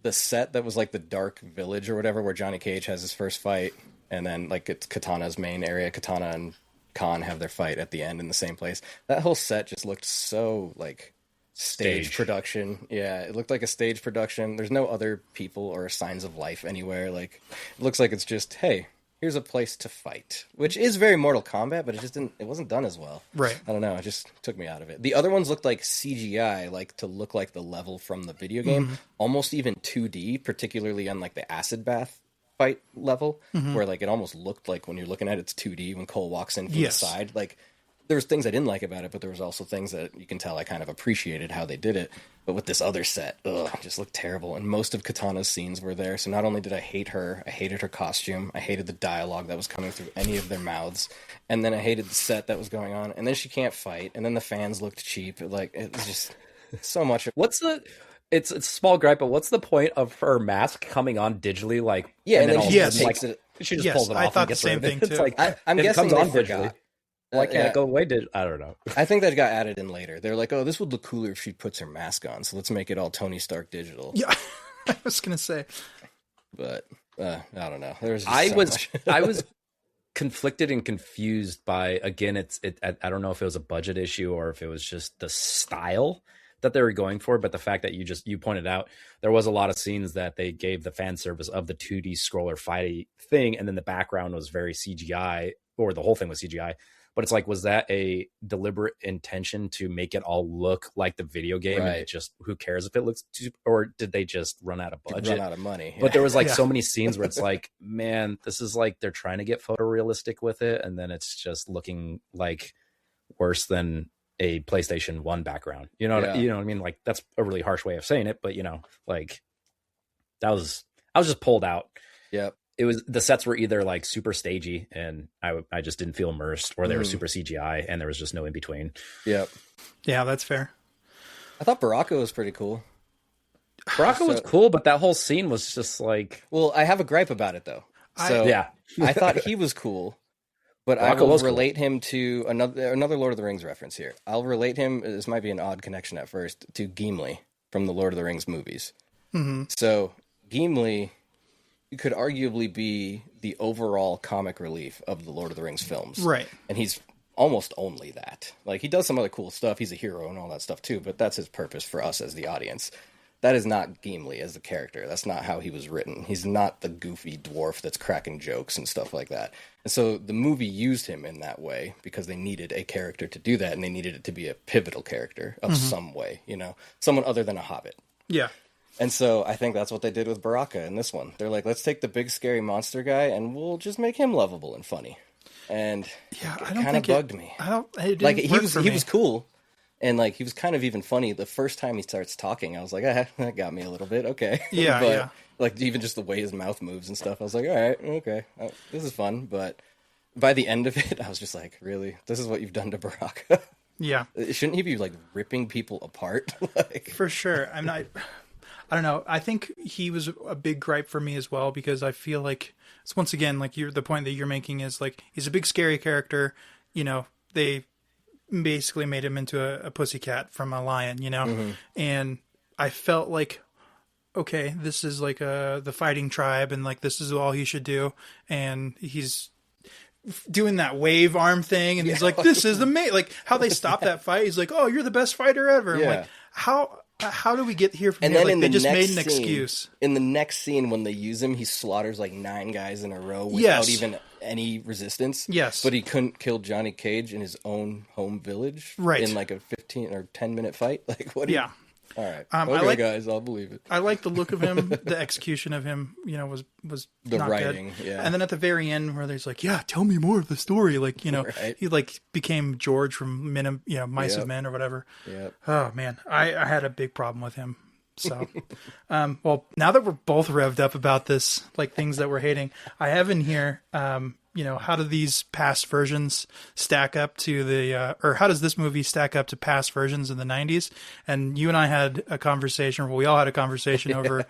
the set that was like the dark village or whatever, where Johnny Cage has his first fight, and then like it's Katana's main area. Katana and Khan have their fight at the end in the same place. That whole set just looked so like stage production. Yeah, it looked like a stage production. There's no other people or signs of life anywhere. Like, it looks like it's just, hey, here's a place to fight, which is very Mortal Kombat, but it wasn't done as well. Right. I don't know. It just took me out of it. The other ones looked like CGI, like to look like the level from the video game, almost even 2D, particularly on like the acid bath fight level, where like it almost looked like when you're looking at it, it's 2D when Cole walks in from the side. Like, there was things I didn't like about it, but there was also things that you can tell I kind of appreciated how they did it. But with this other set, it just looked terrible. And most of Katana's scenes were there. So not only did I hate her, I hated her costume. I hated the dialogue that was coming through any of their mouths. And then I hated the set that was going on. And then she can't fight. And then the fans looked cheap. Like, it was just so much. It's a small gripe, but what's the point of her mask coming on digitally? Like, yeah, and then she just pulls it off. I thought the same thing too. It's like, I'm guessing it comes on they digitally. forgot. Why can't it go away? I don't know. I think that got added in later. They're like, oh, this would look cooler if she puts her mask on, so let's make it all Tony Stark digital. Yeah, I was gonna say, but I don't know. There was I was conflicted and confused by, again, I don't know if it was a budget issue or if it was just the style that they were going for, but the fact that you pointed out there was a lot of scenes that they gave the fan service of the 2D scroller fighty thing, and then the background was very CGI, or the whole thing was CGI. But it's like, was that a deliberate intention to make it all look like the video game? Right. And it just, who cares if it looks too, or did they just run out of budget? Run out of money. Yeah. But there was like so many scenes where it's like, man, this is like they're trying to get photorealistic with it, and then it's just looking like worse than a PlayStation 1 background. You know what I mean? Like, that's a really harsh way of saying it, but like, I was just pulled out. Yep. It was, the sets were either like super stagey and I just didn't feel immersed, or they were super CGI and there was just no in between. Yep. Yeah, that's fair. I thought Baraka was pretty cool. Baraka was cool, but that whole scene was just like... Well, I have a gripe about it, though. I thought he was cool, but I will relate him to another Lord of the Rings reference here. I'll relate him, this might be an odd connection at first, to Gimli from the Lord of the Rings movies. Mm-hmm. So Gimli could arguably be the overall comic relief of the Lord of the Rings films. Right. And he's almost only that. Like, he does some other cool stuff. He's a hero and all that stuff too, but that's his purpose for us as the audience. That is not Gimli as the character. That's not how he was written. He's not the goofy dwarf that's cracking jokes and stuff like that. And so the movie used him in that way because they needed a character to do that, and they needed it to be a pivotal character of some way, you know, someone other than a hobbit. Yeah. And so I think that's what they did with Baraka in this one. They're like, let's take the big scary monster guy and we'll just make him lovable and funny. And yeah, it kind of bugged me. He was cool. And, like, he was kind of even funny. The first time he starts talking, I was like, that got me a little bit. Okay. Yeah, but, yeah. like, even just the way his mouth moves and stuff, I was like, all right, okay. This is fun. But by the end of it, I was just like, really? This is what you've done to Baraka? Yeah. Shouldn't he be, like, ripping people apart? Like, for sure. I don't know. I think he was a big gripe for me as well, because I feel like, it's once again, like, the point that you're making is, like, he's a big scary character. You know, they basically made him into a pussycat from a lion, you know? Mm-hmm. And I felt like, okay, this is like the fighting tribe, and like this is all he should do. And he's doing that wave arm thing, and he's like, this is the like how they stop that fight. He's like, oh, you're the best fighter ever. Yeah. I'm like, how do we get here from and here? Then like, in they the just next made an scene, excuse. In the next scene, when they use him, he slaughters like 9 guys in a row without even any resistance. Yes. But he couldn't kill Johnny Cage in his own home village in like a 15 or 10-minute fight. Like, what? Yeah. All right. Okay, guys, I'll believe it. I like the look of him. The execution of him, you know, was the not writing, good. yeah. And then at the very end, where there's like, yeah, tell me more of the story. Like, you know, he like became George from Mice of Men or whatever. Yep. Oh man, I had a big problem with him. So, well, now that we're both revved up about this, like things that we're hating, I have in here, you know, how do these past versions stack up to or how does this movie stack up to past versions in the 90s? And you and I had a conversation, we all had a conversation over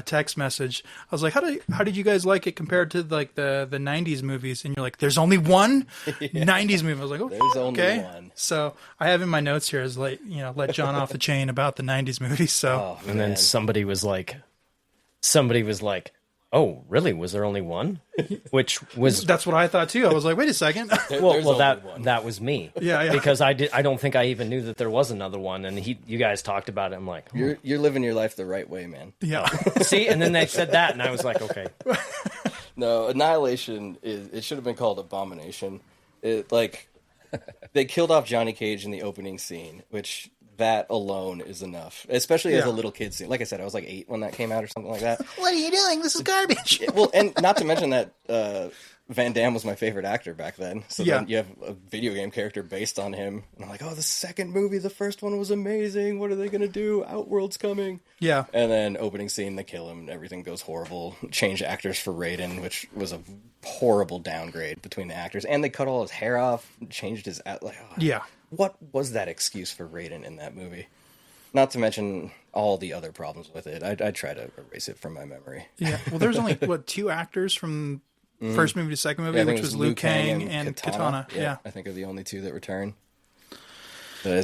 text message. I was like, how did you guys like it compared to like the 90s movies? And you're like, there's only one 90s movie. I was like, oh, there's only okay. one. So I have in my notes here is like, you know, let John off the chain about the 90s movies. So, and then somebody was like, oh, really? Was there only one? Which was that's what I thought too. I was like, wait a second. well, that was me. Yeah. Because I don't think I even knew that there was another one, and you guys talked about it. I'm like, you're living your life the right way, man. Yeah. See, and then they said that, and I was like, okay. No, Annihilation it should have been called Abomination. They killed off Johnny Cage in the opening scene, which that alone is enough, especially as a little kid scene. Like I said, I was like 8 when that came out or something like that. What are you doing? This is garbage. Well, and not to mention that Van Damme was my favorite actor back then. So then you have a video game character based on him. And I'm like, oh, the second movie, the first one was amazing. What are they going to do? Outworld's coming. Yeah. And then opening scene, they kill him and everything goes horrible. Change actors for Raiden, which was a horrible downgrade between the actors. And they cut all his hair off, changed his... Yeah. What was that excuse for Raiden in that movie? Not to mention all the other problems with it. I try to erase it from my memory. Yeah. Well, there's only, 2 actors from first movie to second movie, which was Liu Kang and Katana. Yeah. I think are the only 2 that return. But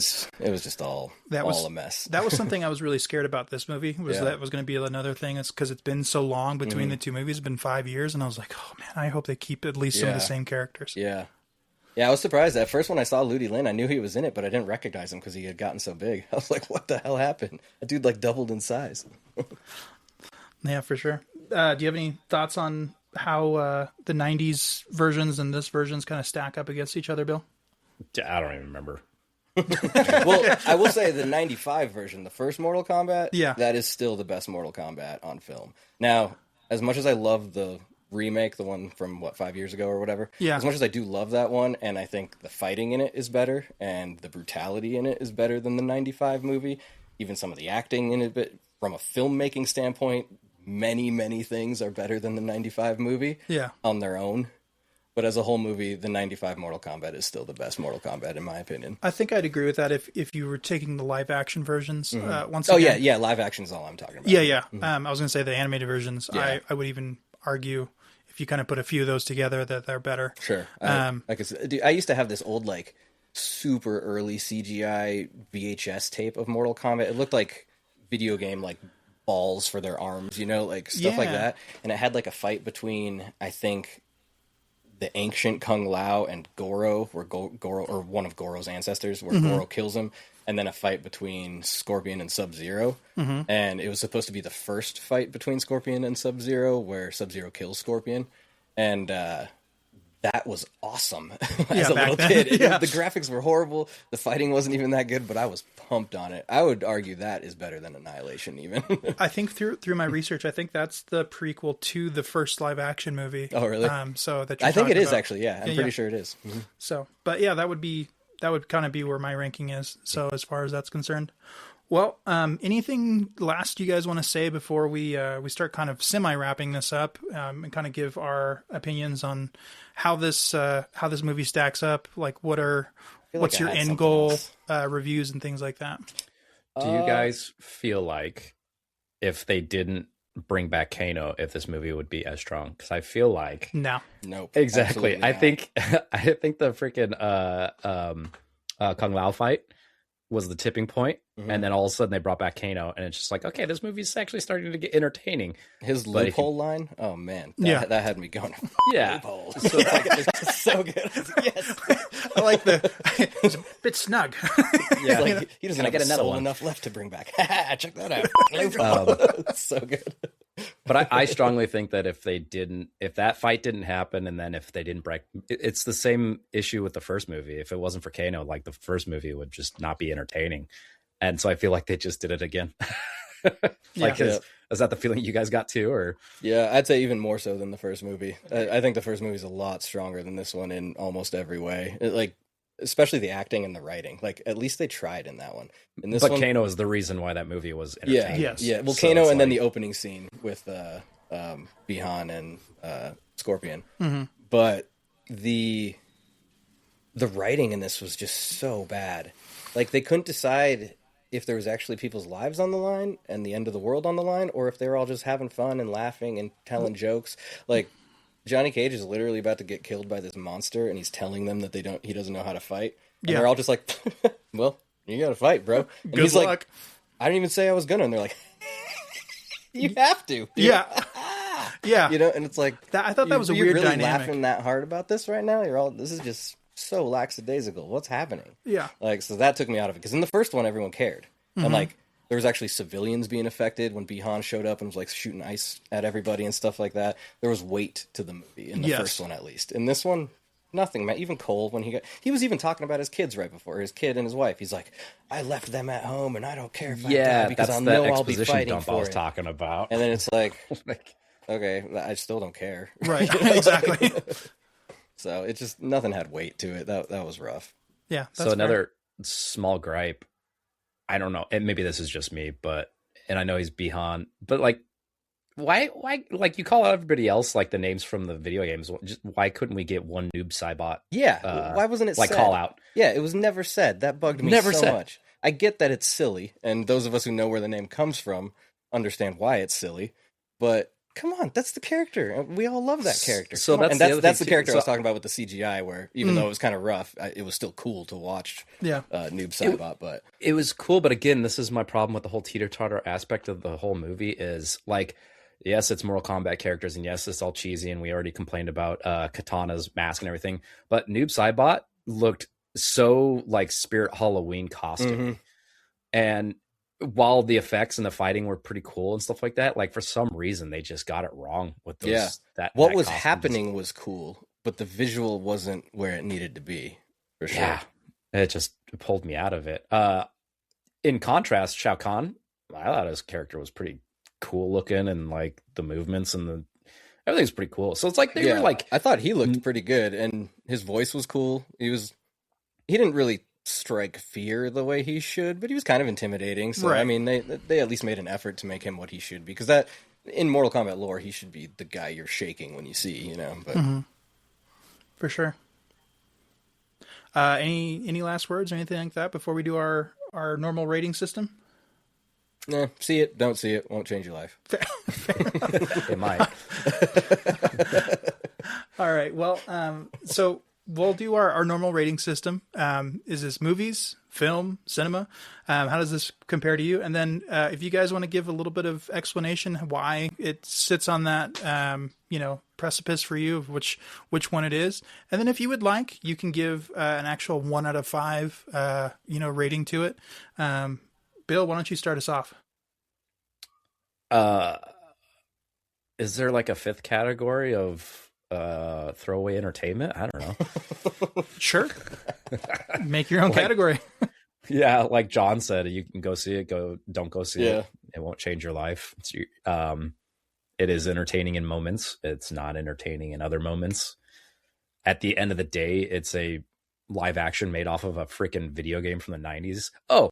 it was just all a mess. That was something I was really scared about this movie, that was going to be another thing. It's because it's been so long between the 2 movies. It's been 5 years, and I was like, oh man, I hope they keep at least some of the same characters. Yeah. Yeah, I was surprised. At first, when I saw Ludi Lin, I knew he was in it, but I didn't recognize him because he had gotten so big. I was like, what the hell happened? That dude, like, doubled in size. Yeah, for sure. Do you have any thoughts on how the 90s versions and this versions kind of stack up against each other, Bill? I don't even remember. Well, I will say the 95 version, the first Mortal Kombat, that is still the best Mortal Kombat on film. Now, as much as I love the remake, the one from 5 years ago or whatever, as much as I do love that one, and I think the fighting in it is better and the brutality in it is better than the 95 movie, even some of the acting in it, but from a filmmaking standpoint, many things are better than the 95 movie on their own. But as a whole movie, the 95 Mortal Kombat is still the best Mortal Kombat, in my opinion. I think I'd agree with that if you were taking the live action versions. Once again, live action is all I'm talking about. Yeah. I was going to say the animated versions. I would even argue, if you kind of put a few of those together, that they're better. Sure. I used to have this old, like, super early CGI VHS tape of Mortal Kombat. It looked like video game, like, balls for their arms, you know, like stuff like that. And it had like a fight between, I think, the ancient Kung Lao and Goro, where Goro, or one of Goro's ancestors, where Goro kills him, and then a fight between Scorpion and Sub-Zero. And it was supposed to be the first fight between Scorpion and Sub-Zero, where Sub-Zero kills Scorpion. And that was awesome as a little kid. The graphics were horrible. The fighting wasn't even that good, but I was pumped on it. I would argue that is better than Annihilation even. I think through my research, I think that's the prequel to the first live action movie. Oh, really? So that I think it is actually. Yeah, I'm pretty sure it is. So, but yeah, that would kind of be where my ranking is. So as far as that's concerned. Well, anything last you guys want to say before we start kind of semi-wrapping this up, and kind of give our opinions on how this movie stacks up? Like, what's your end goal, reviews and things like that? Do you guys feel like if they didn't bring back Kano, if this movie would be as strong? Because I feel like nope, exactly. I think the freaking Kung Lao fight was the tipping point. And then all of a sudden they brought back Kano, and it's just like, okay, this movie's actually starting to get entertaining. His loophole line, oh man, that had me going. Loophole. So it's so good. Yes, I like it's a bit snug. Yeah, like, he doesn't have soul enough left to bring back. Check that out. It's so good. But I strongly think that if that fight didn't happen, and then if they didn't break, it's the same issue with the first movie. If it wasn't for Kano, like the first movie would just not be entertaining. And so I feel like they just did it again. Is that the feeling you guys got too? Or yeah, I'd say even more so than the first movie. I think the first movie is a lot stronger than this one in almost every way. Especially the acting and the writing. Like, at least they tried in that one. In this one, Kano is the reason why that movie was entertaining. Yeah. Well, so Kano and then the opening scene with Bi-Han and Scorpion. But the writing in this was just so bad. Like, they couldn't decide if there was actually people's lives on the line and the end of the world on the line, or if they were all just having fun and laughing and telling jokes. Like, Johnny Cage is literally about to get killed by this monster, and he's telling them that he doesn't know how to fight. And they're all just like, well, you gotta fight, bro. And Good he's luck. like, I didn't even say I was gonna. And they're like, you have to. Yeah. Yeah. You know, and it's like, I thought that was a you're weird really dynamic. laughing that hard about this right now? This is just so lackadaisical. What's happening? Yeah. Like, so that took me out of it. Because in the first one, everyone cared. And, like, there was actually civilians being affected when Bi-Han showed up and was, like, shooting ice at everybody and stuff like that. There was weight to the movie, in the first one, at least. In this one, nothing, man. Even Cole, when he was even talking about his kids right before, his kid and his wife. He's like, I left them at home, and I don't care if I die, because I'll know I'll be fighting dump for I was it. talking about. And then it's like, okay, I still don't care. Right, exactly. So it just, nothing had weight to it. That was rough. Yeah. So another small gripe, I don't know, and maybe this is just me, and I know he's Bi-Han, but like, why, like, you call out everybody else like the names from the video games, just why couldn't we get one Noob Saibot? Yeah, why wasn't it like said? Call out? Yeah, it was never said. That bugged me so much. I get that it's silly, and those of us who know where the name comes from understand why it's silly, but come on, that's the character. We all love that character. So that's the character I was talking about with the CGI, where even though it was kind of rough, it was still cool to watch. Yeah, Noob Saibot, but it was cool. But again, this is my problem with the whole teeter-totter aspect of the whole movie. Is like, yes, it's Mortal Kombat characters, and yes, it's all cheesy, and we already complained about Katana's mask and everything. But Noob Saibot looked so like Spirit Halloween costume, and while the effects and the fighting were pretty cool and stuff like that, like for some reason they just got it wrong with those. Yeah. What was happening was cool, but the visual wasn't where it needed to be. For sure. Yeah, it just pulled me out of it. In contrast, Shao Kahn, I thought his character was pretty cool looking, and like the movements and everything's pretty cool. So it's like they were like, I thought he looked pretty good, and his voice was cool. He didn't really strike fear the way he should, but he was kind of intimidating. So I mean, they at least made an effort to make him what he should be, because that in Mortal Kombat lore, he should be the guy you're shaking when you see, you know. But for sure. Any last words or anything like that before we do our normal rating system? Nah, see it, don't see it, won't change your life. It might. All right. Well, so we'll do our normal rating system. Is this movies, film, cinema? How does this compare to you? And then if you guys want to give a little bit of explanation why it sits on that, precipice for you of which one it is. And then if you would like, you can give an actual 1 out of 5, rating to it. Bill, why don't you start us off? Is there like a fifth category of throwaway entertainment? I don't know. Sure. Make your own category. Yeah, like John said, you can go see it. Don't go see it. It won't change your life. It is entertaining in moments. It's not entertaining in other moments. At the end of the day, it's a live action made off of a freaking video game from the 90s. Oh,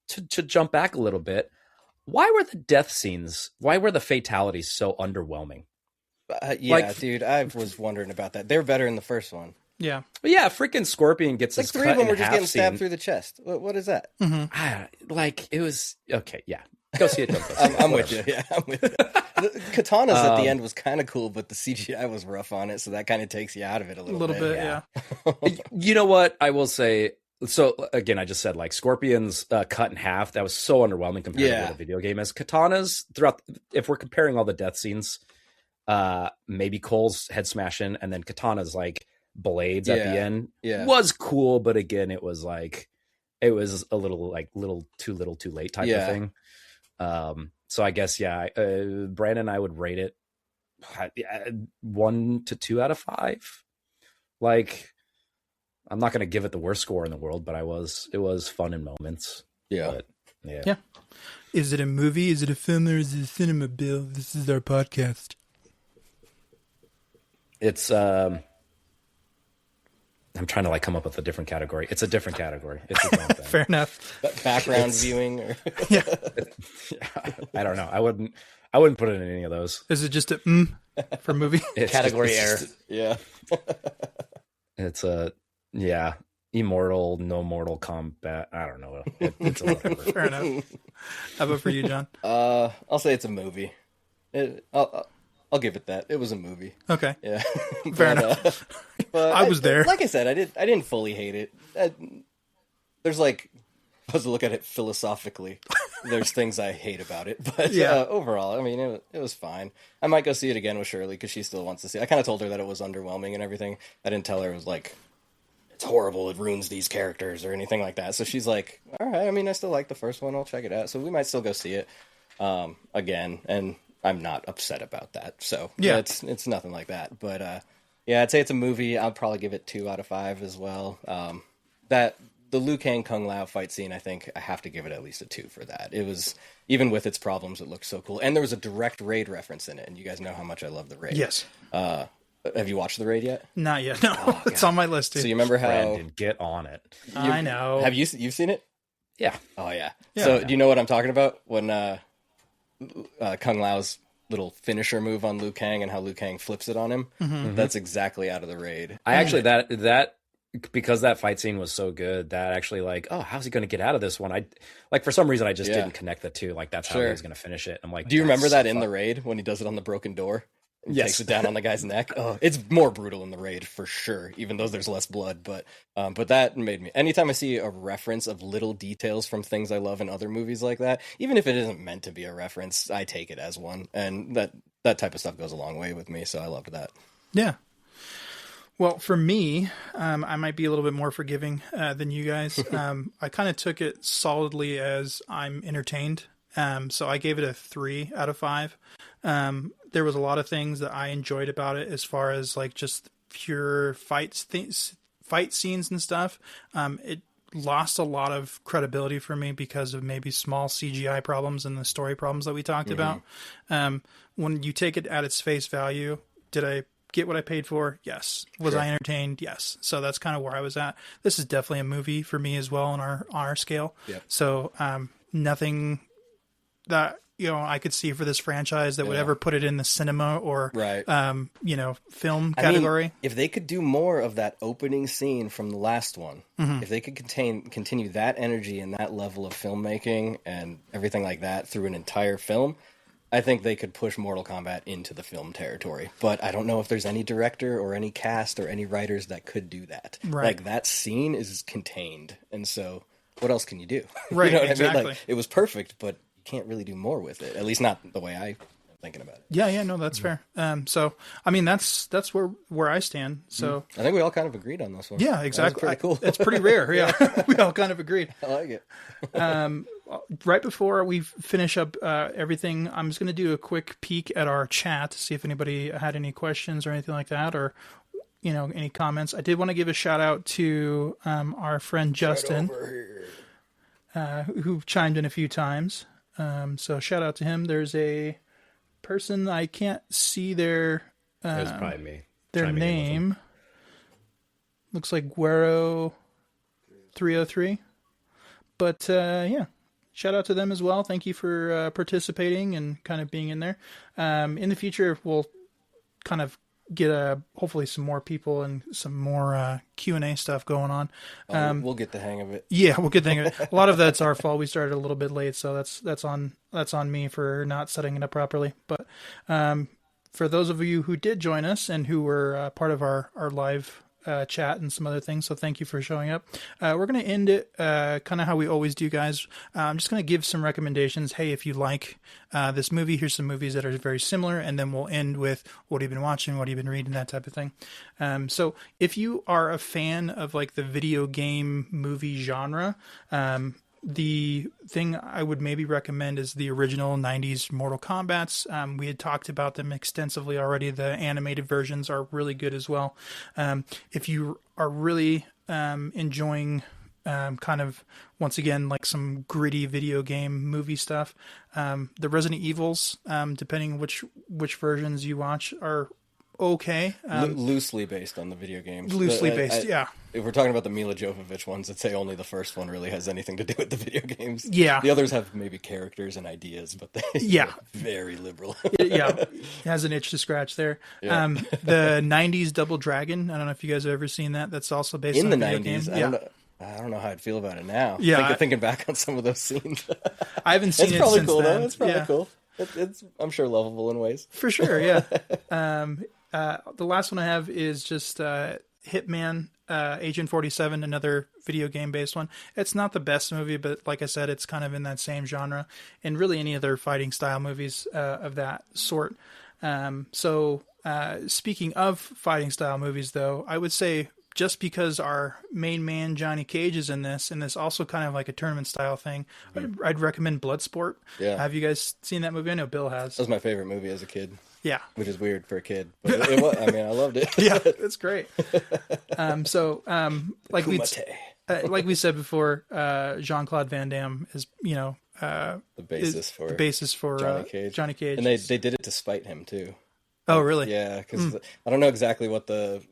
to jump back a little bit, why were the death scenes, why were the fatalities so underwhelming? Dude, I was wondering about that. They're better in the first one. Yeah. But yeah, freaking Scorpion gets his 3 of them were just getting stabbed through the chest. What is that? Mm-hmm. It was okay. Yeah, go see it. I'm with you. Yeah, I'm with you. The katanas at the end was kind of cool, but the CGI was rough on it, so that kind of takes you out of it a little bit. Yeah. You know what? I will say. So again, I just said like Scorpion's cut in half. That was so underwhelming compared to what the video game is. Katanas throughout. If we're comparing all the death scenes, maybe Cole's head smashing, and then Katana's like blades at the end was cool, but again, it was a little too late type of thing. So I guess Brandon, I would rate it 1 to 2 out of 5. Like, I'm not going to give it the worst score in the world, but it was fun in moments. Yeah. Is it a movie? Is it a film? Or is it a cinema, Bill? This is our podcast. It's I'm trying to come up with a different category. It's a different category. It's its own thing. Fair enough. Background viewing, or I don't know. I wouldn't put it in any of those. Is it just a for movie? Category error. Yeah. It's immortal, no Mortal Kombat. I don't know. It's whatever. Fair enough. How about for you, John? I'll say it's a movie. I'll give it that. It was a movie. Okay. Yeah. Fair enough. But I was there. Like I said, I didn't fully hate it. There's if I was to look at it philosophically, there's things I hate about it. But overall, I mean, it was fine. I might go see it again with Shirley because she still wants to see it. I kind of told her that it was underwhelming and everything. I didn't tell her it was it's horrible, it ruins these characters or anything like that. So she's like, all right, I mean, I still like the first one. I'll check it out. So we might still go see it again. And I'm not upset about that. So it's nothing like that. But I'd say it's a movie. I'll probably give it 2 out of 5 as well. The Liu Kang Kung Lao fight scene, I think I have to give it at least a 2 for that. It was, even with its problems, it looked so cool. And there was a direct Raid reference in it. And you guys know how much I love the Raid. Yes. Have you watched the Raid yet? Not yet. No, it's on my list too. So you remember how... Brandon, get on it. I know. Have you've seen it? Yeah. Oh, yeah. So do you know what I'm talking about? When Kung Lao's little finisher move on Liu Kang and how Liu Kang flips it on him? Mm-hmm. That's exactly out of the Raid. I actually, that because that fight scene was so good, that actually how's he going to get out of this one? For some reason, I just didn't connect the two. That's how he was going to finish it. I'm like, do you remember that in the Raid when he does it on the broken door? Yes. Takes it down on the guy's neck. Oh, it's more brutal in the Raid for sure, even though there's less blood. But that made me. Anytime I see a reference of little details from things I love in other movies like that, even if it isn't meant to be a reference, I take it as one, and that type of stuff goes a long way with me. So I loved that. Yeah. Well, for me, I might be a little bit more forgiving than you guys. I kind of took it solidly as I'm entertained. So I gave it a 3 out of 5. There was a lot of things that I enjoyed about it as far as just pure fight scenes and stuff. It lost a lot of credibility for me because of maybe small CGI problems and the story problems that we talked about. When you take it at its face value, did I get what I paid for? Yes. Was I entertained? Yes. So that's kind of where I was at. This is definitely a movie for me as well on our scale. Yep. So nothing that I could see for this franchise that would ever put it in the cinema or film category. I mean, if they could do more of that opening scene from the last one, if they could continue that energy and that level of filmmaking and everything like that through an entire film, I think they could push Mortal Kombat into the film territory, but I don't know if there's any director or any cast or any writers that could do that. Right. Like, that scene is contained, and so what else can you do? Right, You know what exactly. I mean? Like, it was perfect, but you can't really do more with it. At least not the way I'm thinking about it. Yeah, no, that's fair. So, I mean, that's where I stand. So, I think we all kind of agreed on this one. yeah, exactly. That was pretty cool. It's pretty rare. Yeah, we all kind of agreed. I like it. Right before we finish up everything, I'm just going to do a quick peek at our chat to see if anybody had any questions or anything like that, or any comments. I did want to give a shout out to our friend Justin, who chimed in a few times. So shout out to him. There's a person I can't see their It was probably me. their chiming in with him. name. Looks like Guero 303. But yeah, shout out to them as well. Thank you for participating and kind of being in there. In the future, we'll kind of get hopefully some more people and some more Q&A stuff going on. We'll get the hang of it. Yeah, we'll get the hang of it. A lot of that's our fault. We started a little bit late, so that's on me for not setting it up properly. But for those of you who did join us and who were part of our live chat and some other things, so thank you for showing up. We're going to end it kind of how we always do, guys. I'm just going to give some recommendations. Hey, if you like this movie, here's some movies that are very similar, and then we'll end with what have you been watching, what have you been reading, that type of thing. So if you are a fan of like the video game movie genre, the thing I would maybe recommend is the original 90s Mortal Kombats. We had talked about them extensively already. The animated versions are really good as well. If you are really enjoying kind of, once again, like some gritty video game movie stuff, the Resident Evils, depending which versions you watch, are okay. Loosely based on the video games. Loosely based, yeah. If we're talking about the Mila Jovovich ones, I'd say only the first one really has anything to do with the video games. Yeah. The others have maybe characters and ideas, but they're very liberal. Yeah, it has an itch to scratch there. Yeah. The 90s Double Dragon, I don't know if you guys have ever seen that. That's also based In on the a video 90s, game. I don't know how I'd feel about it now. Yeah, thinking back on some of those scenes. I haven't seen It's it probably since cool, then. though. It's probably Yeah. cool. It's, I'm sure, lovable in ways. For sure, yeah. The last one I have is just Hitman Agent 47, another video game based one. It's not the best movie, but like I said, it's kind of in that same genre, and really any other fighting style movies of that sort. So speaking of fighting style movies, though, I would say just because our main man Johnny Cage is in this, and this also kind of like a tournament style thing, I'd recommend Bloodsport. Yeah. Have you guys seen that movie? I know Bill has. That was my favorite movie as a kid. Yeah. Which is weird for a kid. But it was, I mean, I loved it. Yeah, it's great. Like we said before, Jean-Claude Van Damme is, the basis for Johnny Cage. And they did it to spite him too. Oh, really? Yeah, because I don't know exactly what the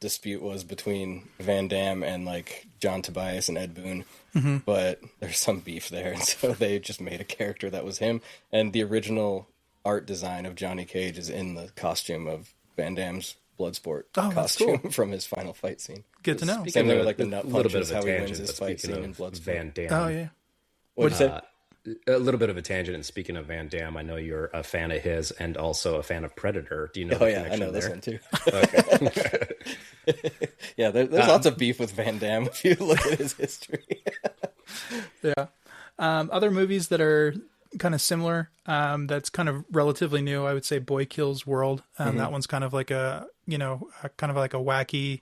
dispute was between Van Damme and like John Tobias and Ed Boon, but there's some beef there, and so they just made a character that was him. And the original art design of Johnny Cage is in the costume of Van Damme's Bloodsport costume from his final fight scene. Good to know. Same thing with like the nut little bit punches, of a how he tangent, wins his but fight speaking scene in of Bloodsport. Van Damme. Oh, yeah. What'd you say? A little bit of a tangent, and speaking of Van Damme, I know you're a fan of his and also a fan of Predator. Do you know Oh the yeah, I connection know this there? one too. Okay. Yeah, there's lots of beef with Van Damme if you look at his history. Yeah. Other movies that are kind of similar, that's kind of relatively new, I would say Boy Kills World. That one's kind of like a wacky,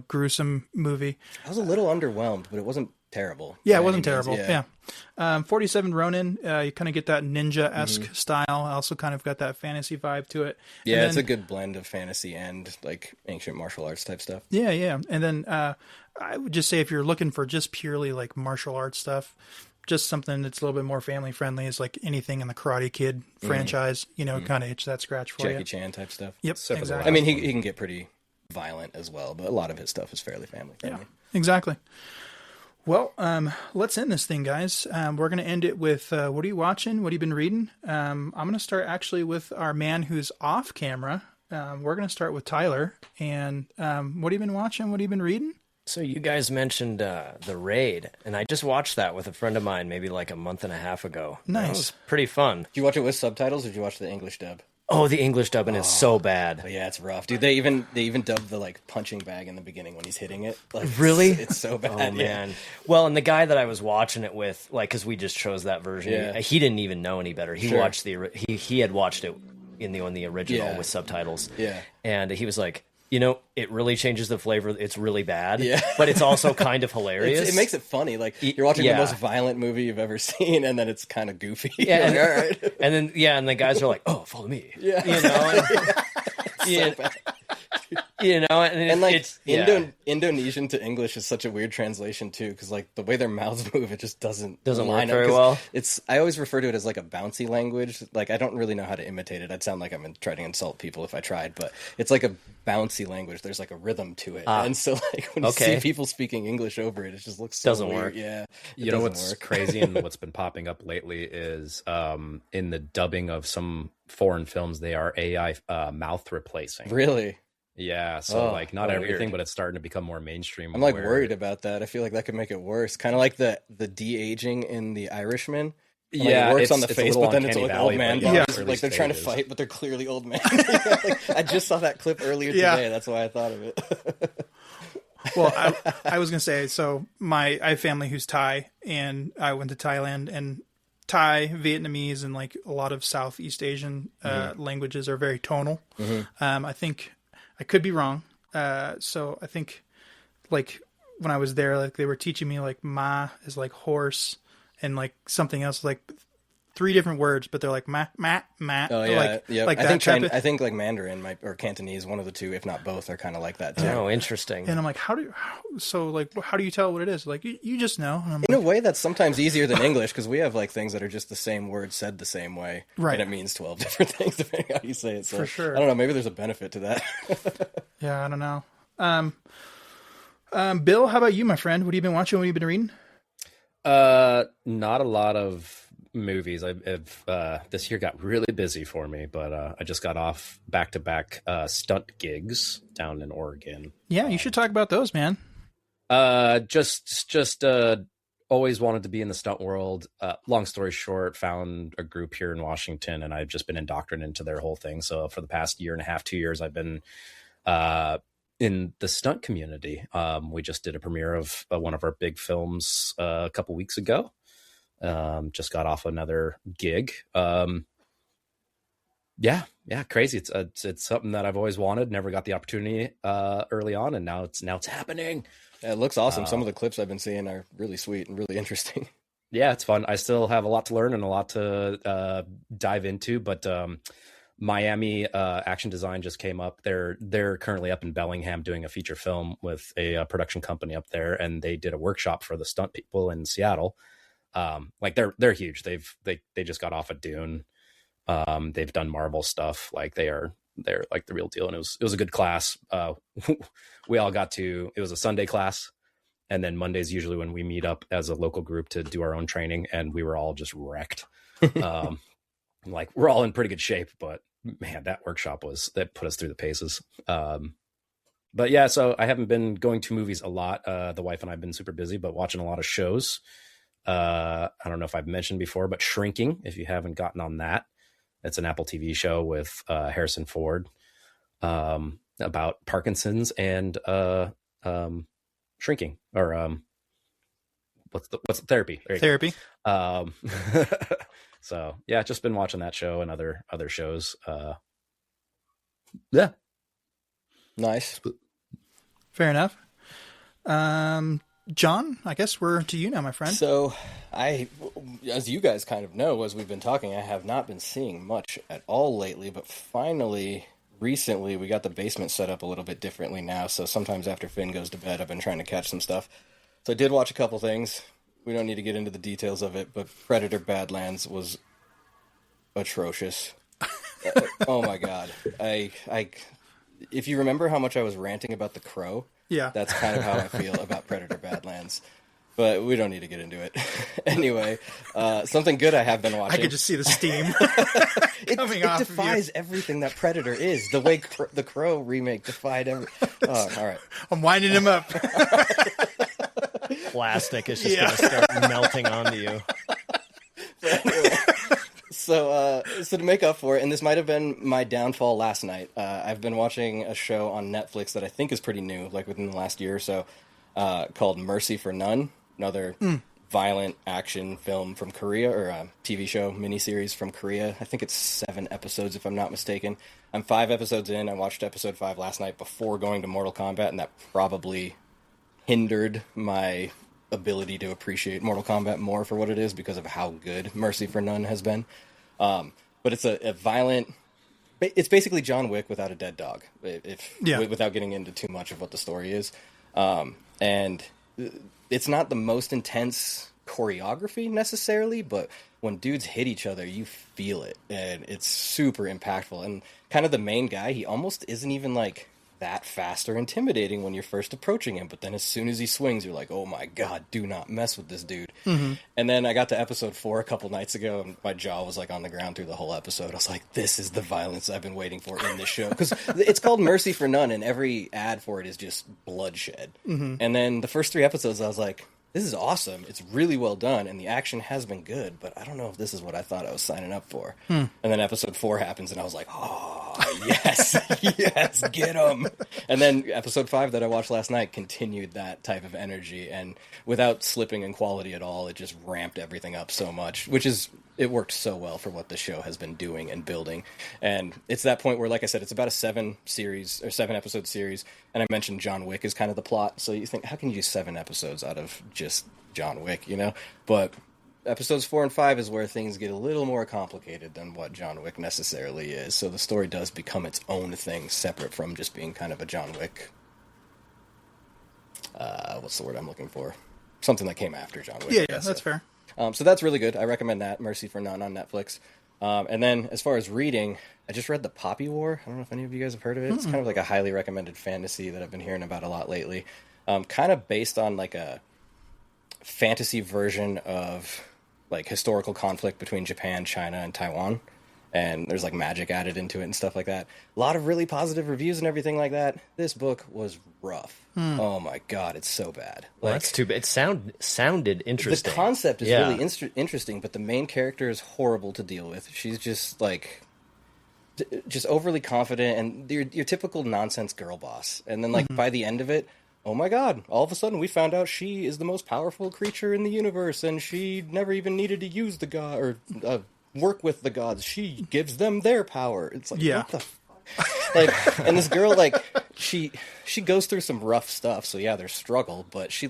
gruesome movie. I was a little underwhelmed, but it wasn't terrible. Yeah, it wasn't terrible. Yeah. 47 Ronin, you kind of get that ninja-esque style. Also kind of got that fantasy vibe to it. Yeah, and it's then, a good blend of fantasy and like ancient martial arts type stuff. Yeah. And then I would just say if you're looking for just purely like martial arts stuff, just something that's a little bit more family friendly is like anything in the Karate Kid franchise, kind of itch that scratch for Jackie you. Chan type stuff. Yep, Except for the exactly. I mean, he can get pretty violent as well, but a lot of his stuff is fairly family friendly. Yeah, exactly. Well, let's end this thing, guys. We're going to end it with what are you watching? What have you been reading? I'm going to start actually with our man who's off camera. We're going to start with Tyler. And what have you been watching? What have you been reading? So you guys mentioned The Raid, and I just watched that with a friend of mine maybe like a month and a half ago. Nice. It was pretty fun. Did you watch it with subtitles, or did you watch the English dub? Oh, the English dub, and it's so bad. But yeah, it's rough, dude. They even dubbed the like punching bag in the beginning when he's hitting it. Like, Really? It's so bad. Oh man. Well, and the guy that I was watching it with, like, because we just chose that version, Yeah. he didn't even know any better. He Sure. watched he had watched it in the original Yeah. with subtitles. Yeah. And he was like, it really changes the flavor. It's really bad. Yeah. But it's also kind of hilarious. It makes it funny. Like you're watching yeah. the most violent movie you've ever seen, and then it's kind of goofy. Yeah, You're and, like, all right. and then and the guys are like, "Oh, follow me." Yeah. And like it's yeah. Indonesian to English is such a weird translation too, because like the way their mouths move, it just doesn't work line up, very 'cause well. I always refer to it as like a bouncy language. Like I don't really know how to imitate it. I'd sound like I'm trying to insult people if I tried, but it's like a bouncy language. There's like a rhythm to it, and so like when you see people speaking English over it, it just looks so Doesn't weird. work. Yeah, You know what's crazy and what's been popping up lately is in the dubbing of some foreign films, they are AI mouth replacing. Really? Yeah, so like not everything, weird. but it's starting to become more mainstream. I'm like worried about that. I feel like that could make it worse. Kind of like the de-aging in The Irishman. Like, Yeah, it works on the it's a face, little but then it's uncanny like valley, old man but yeah, bodies. early Like they're trying to stages. fight, but they're clearly old men. Like, I just saw that clip earlier today. That's why I thought of it. Well, I was going to say, so I have family who's Thai, and I went to Thailand, and Thai, Vietnamese, and like a lot of Southeast Asian languages are very tonal. I think I could be wrong. So I think like when I was there, like they were teaching me like ma is like horse, and like something else like 3 different words, but they're like ma. Oh yeah, like, yeah. like I that think like Mandarin or Cantonese, one of the two, if not both, are kind of like that too. Oh, interesting. And I'm like, how do you tell what it is? Like you just know. And I'm In a way, that's sometimes easier than English, because we have like things that are just the same word said the same way, Right. and it means 12 different things depending on how you say it. So For sure. I don't know. Maybe there's a benefit to that. Yeah, I don't know. Bill, how about you, my friend? What have you been watching? What have you been reading? Not a lot of movies. I've this year got really busy for me, but I just got off back-to-back stunt gigs down in Oregon. Yeah, you should talk about those, man. Just always wanted to be in the stunt world. Long story short, found a group here in Washington, and I've just been indoctrinated into their whole thing. So for the past year and a half, 2 years, I've been in the stunt community. We just did a premiere of one of our big films a couple weeks ago. Just got off another gig. Yeah, crazy. It's something that I've always wanted, never got the opportunity early on, and now it's happening. Yeah, it looks awesome. Some of the clips I've been seeing are really sweet and really interesting. Yeah, it's fun. I still have a lot to learn and a lot to dive into, but Miami Action Design just came up. They're currently up in Bellingham doing a feature film with a production company up there, and they did a workshop for the stunt people in Seattle. Like they're huge. They just got off of Dune. They've done Marvel stuff. Like they're like the real deal. And it was a good class. We all it was a Sunday class. And then Monday's usually when we meet up as a local group to do our own training. And we were all just wrecked. Like we're all in pretty good shape, but man, that workshop that put us through the paces. But yeah, so I haven't been going to movies a lot. The wife and I have been super busy, but watching a lot of shows. I don't know if I've mentioned before, but Shrinking, if you haven't gotten on that, it's an Apple TV show with Harrison Ford about Parkinson's and shrinking, or what's the therapy? Therapy. So yeah, just been watching that show and other shows. Yeah, Nice. Fair enough. John, I guess we're to you now, my friend. So as you guys kind of know, as we've been talking, I have not been seeing much at all lately, but finally, recently, we got the basement set up a little bit differently now, so sometimes after Finn goes to bed, I've been trying to catch some stuff. So I did watch a couple things. We don't need to get into the details of it, but Predator Badlands was atrocious. Oh my god. If you remember how much I was ranting about The Crow, Yeah. that's kind of how I feel about Predator Badlands. But we don't need to get into it. Anyway, something good I have been watching. I could just see the steam coming off. It defies everything that Predator is. The way the Crow remake defied every. Oh, all right. I'm winding him up. Plastic is just going to start melting onto you. Anyway, so to make up for it, and this might have been my downfall last night, I've been watching a show on Netflix that I think is pretty new, like within the last year or so, called Mercy for None. Another violent action film from Korea, or a TV show, miniseries from Korea. I think it's 7 episodes, if I'm not mistaken. I'm 5 episodes in. I watched episode 5 last night before going to Mortal Kombat, and that probably hindered my ability to appreciate Mortal Kombat more for what it is because of how good Mercy for None has been. But it's a violent... It's basically John Wick without a dead dog, without getting into too much of what the story is. And it's not the most intense choreography necessarily, but when dudes hit each other, you feel it, and it's super impactful. And kind of the main guy, he almost isn't even like that fast or intimidating when you're first approaching him, but then as soon as he swings, you're like, oh my god, do not mess with this dude. And then I got to episode 4 a couple nights ago, and my jaw was like on the ground through the whole episode. I was like, this is the violence I've been waiting for in this show, because it's called Mercy for None, and every ad for it is just bloodshed. And then the first 3 episodes, I was like, this is awesome. It's really well done, and the action has been good, but I don't know if this is what I thought I was signing up for. And then episode 4 happens, and I was like, oh, yes, yes, get him. And then episode 5 that I watched last night continued that type of energy, and without slipping in quality at all, it just ramped everything up so much, it worked so well for what the show has been doing and building. And it's that point where, like I said, it's about a 7-episode series. And I mentioned John Wick is kind of the plot. So you think, how can you do 7 episodes out of just John Wick, you know? But episodes 4 and 5 is where things get a little more complicated than what John Wick necessarily is. So the story does become its own thing, separate from just being kind of a John Wick. What's the word I'm looking for? Something that came after John Wick. Yeah, that's fair. So that's really good. I recommend that, Mercy for None on Netflix. And then as far as reading, I just read The Poppy War. I don't know if any of you guys have heard of it. It's kind of like a highly recommended fantasy that I've been hearing about a lot lately. Kind of based on like a fantasy version of like historical conflict between Japan, China, and Taiwan. And there's like magic added into it and stuff like that. A lot of really positive reviews and everything like that. This book was rough. Oh my god, it's so bad. Well, that's too bad. It sounded interesting. The concept is really interesting, but the main character is horrible to deal with. She's just like, just overly confident and your typical nonsense girl boss. And then like by the end of it, oh my god, all of a sudden we found out she is the most powerful creature in the universe, and she never even needed to use the god or work with the gods. She gives them their power. It's like, what the like, and this girl, like, she goes through some rough stuff, so yeah, there's struggle, but she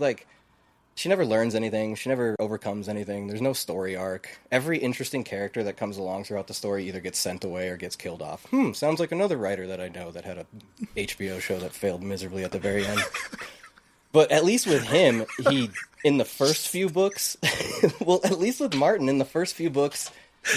never learns anything, she never overcomes anything, there's no story arc. Every interesting character that comes along throughout the story either gets sent away or gets killed off. Sounds like another writer that I know that had a HBO show that failed miserably at the very end. But at least with him, in the first few books, well, at least with Martin, in the first few books,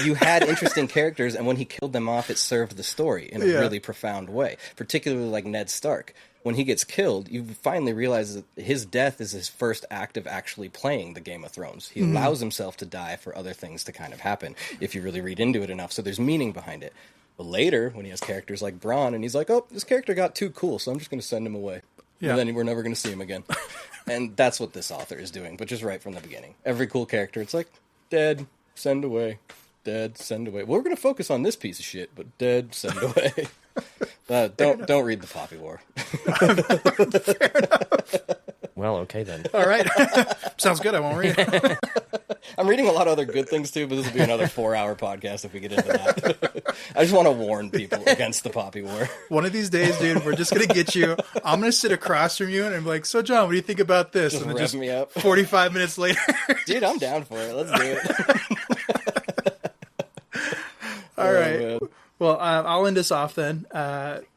you had interesting characters, and when he killed them off, it served the story in a really profound way. Particularly like Ned Stark. When he gets killed, you finally realize that his death is his first act of actually playing the Game of Thrones. He allows himself to die for other things to kind of happen, if you really read into it enough, so there's meaning behind it. But later, when he has characters like Bronn, and he's like, oh, this character got too cool, so I'm just going to send him away. And then we're never going to see him again. And that's what this author is doing, but just right from the beginning. Every cool character, it's like, dead, send away. Dead, send away. Well, we're going to focus on this piece of shit, but dead, send away. Don't read The Poppy War. Fair enough. Well, okay then. All right. Sounds good. I won't read it. I'm reading a lot of other good things too, but this will be another 4-hour podcast if we get into that. I just want to warn people against The Poppy War. One of these days, dude, we're just going to get you. I'm going to sit across from you and I'm like, so John, what do you think about this? Just and then rev me up. 45 minutes later. Dude, I'm down for it. Let's do it. All right. Man. Well, I'll end us off then.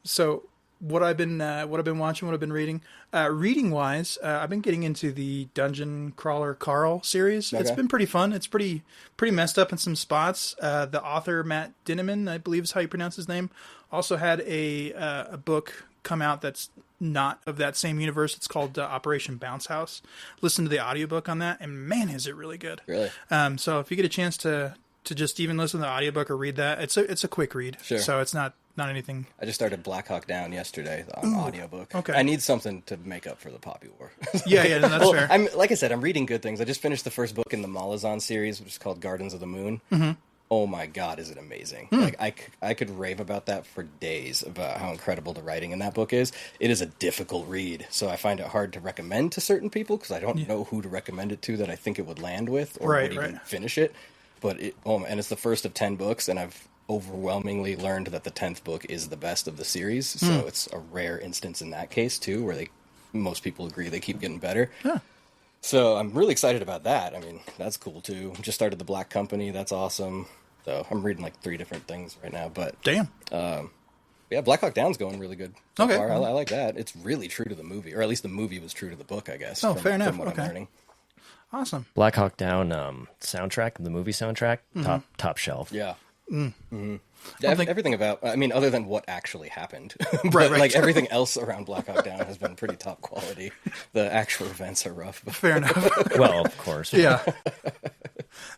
So what I've been watching, what I've been reading, reading wise, I've been getting into the Dungeon Crawler Carl series. Okay. It's been pretty fun. It's pretty messed up in some spots. The author Matt Dinneman, I believe is how you pronounce his name, also had a book come out that's not of that same universe. It's called Operation Bounce House. Listen to the audiobook on that, and man, is it really good. Really? So if you get a chance to just even listen to the audiobook or read that, it's a quick read. Sure. So it's not anything. I just started Black Hawk Down yesterday on audiobook. Okay. I need something to make up for the Poppy War. Yeah, no, that's fair. Like I said, I'm reading good things. I just finished the first book in the Malazan series, which is called Gardens of the Moon. Mm-hmm. Oh my God, is it amazing. Like I could rave about that for days, about how incredible the writing in that book is. It is a difficult read, so I find it hard to recommend to certain people because I don't know who to recommend it to that I think it would land with or would even finish it. But and it's the first of 10 books, and I've overwhelmingly learned that the 10th book is the best of the series. So it's a rare instance in that case too, where most people agree they keep getting better. Yeah. So I'm really excited about that. I mean, that's cool too. Just started the Black Company. That's awesome. So I'm reading like 3 different things right now. But damn. Yeah, Black Hawk Down's going really good so okay. far. I like that. It's really true to the movie, or at least the movie was true to the book, I guess. Oh, fair enough. From what Okay. I'm learning. Awesome. Black Hawk Down soundtrack, the movie soundtrack, top shelf. Yeah. Mm-hmm. Everything about, I mean, other than what actually happened, but Right. like everything else around Black Hawk Down has been pretty top quality. The actual events are rough. But Fair enough. Well, of course. Yeah.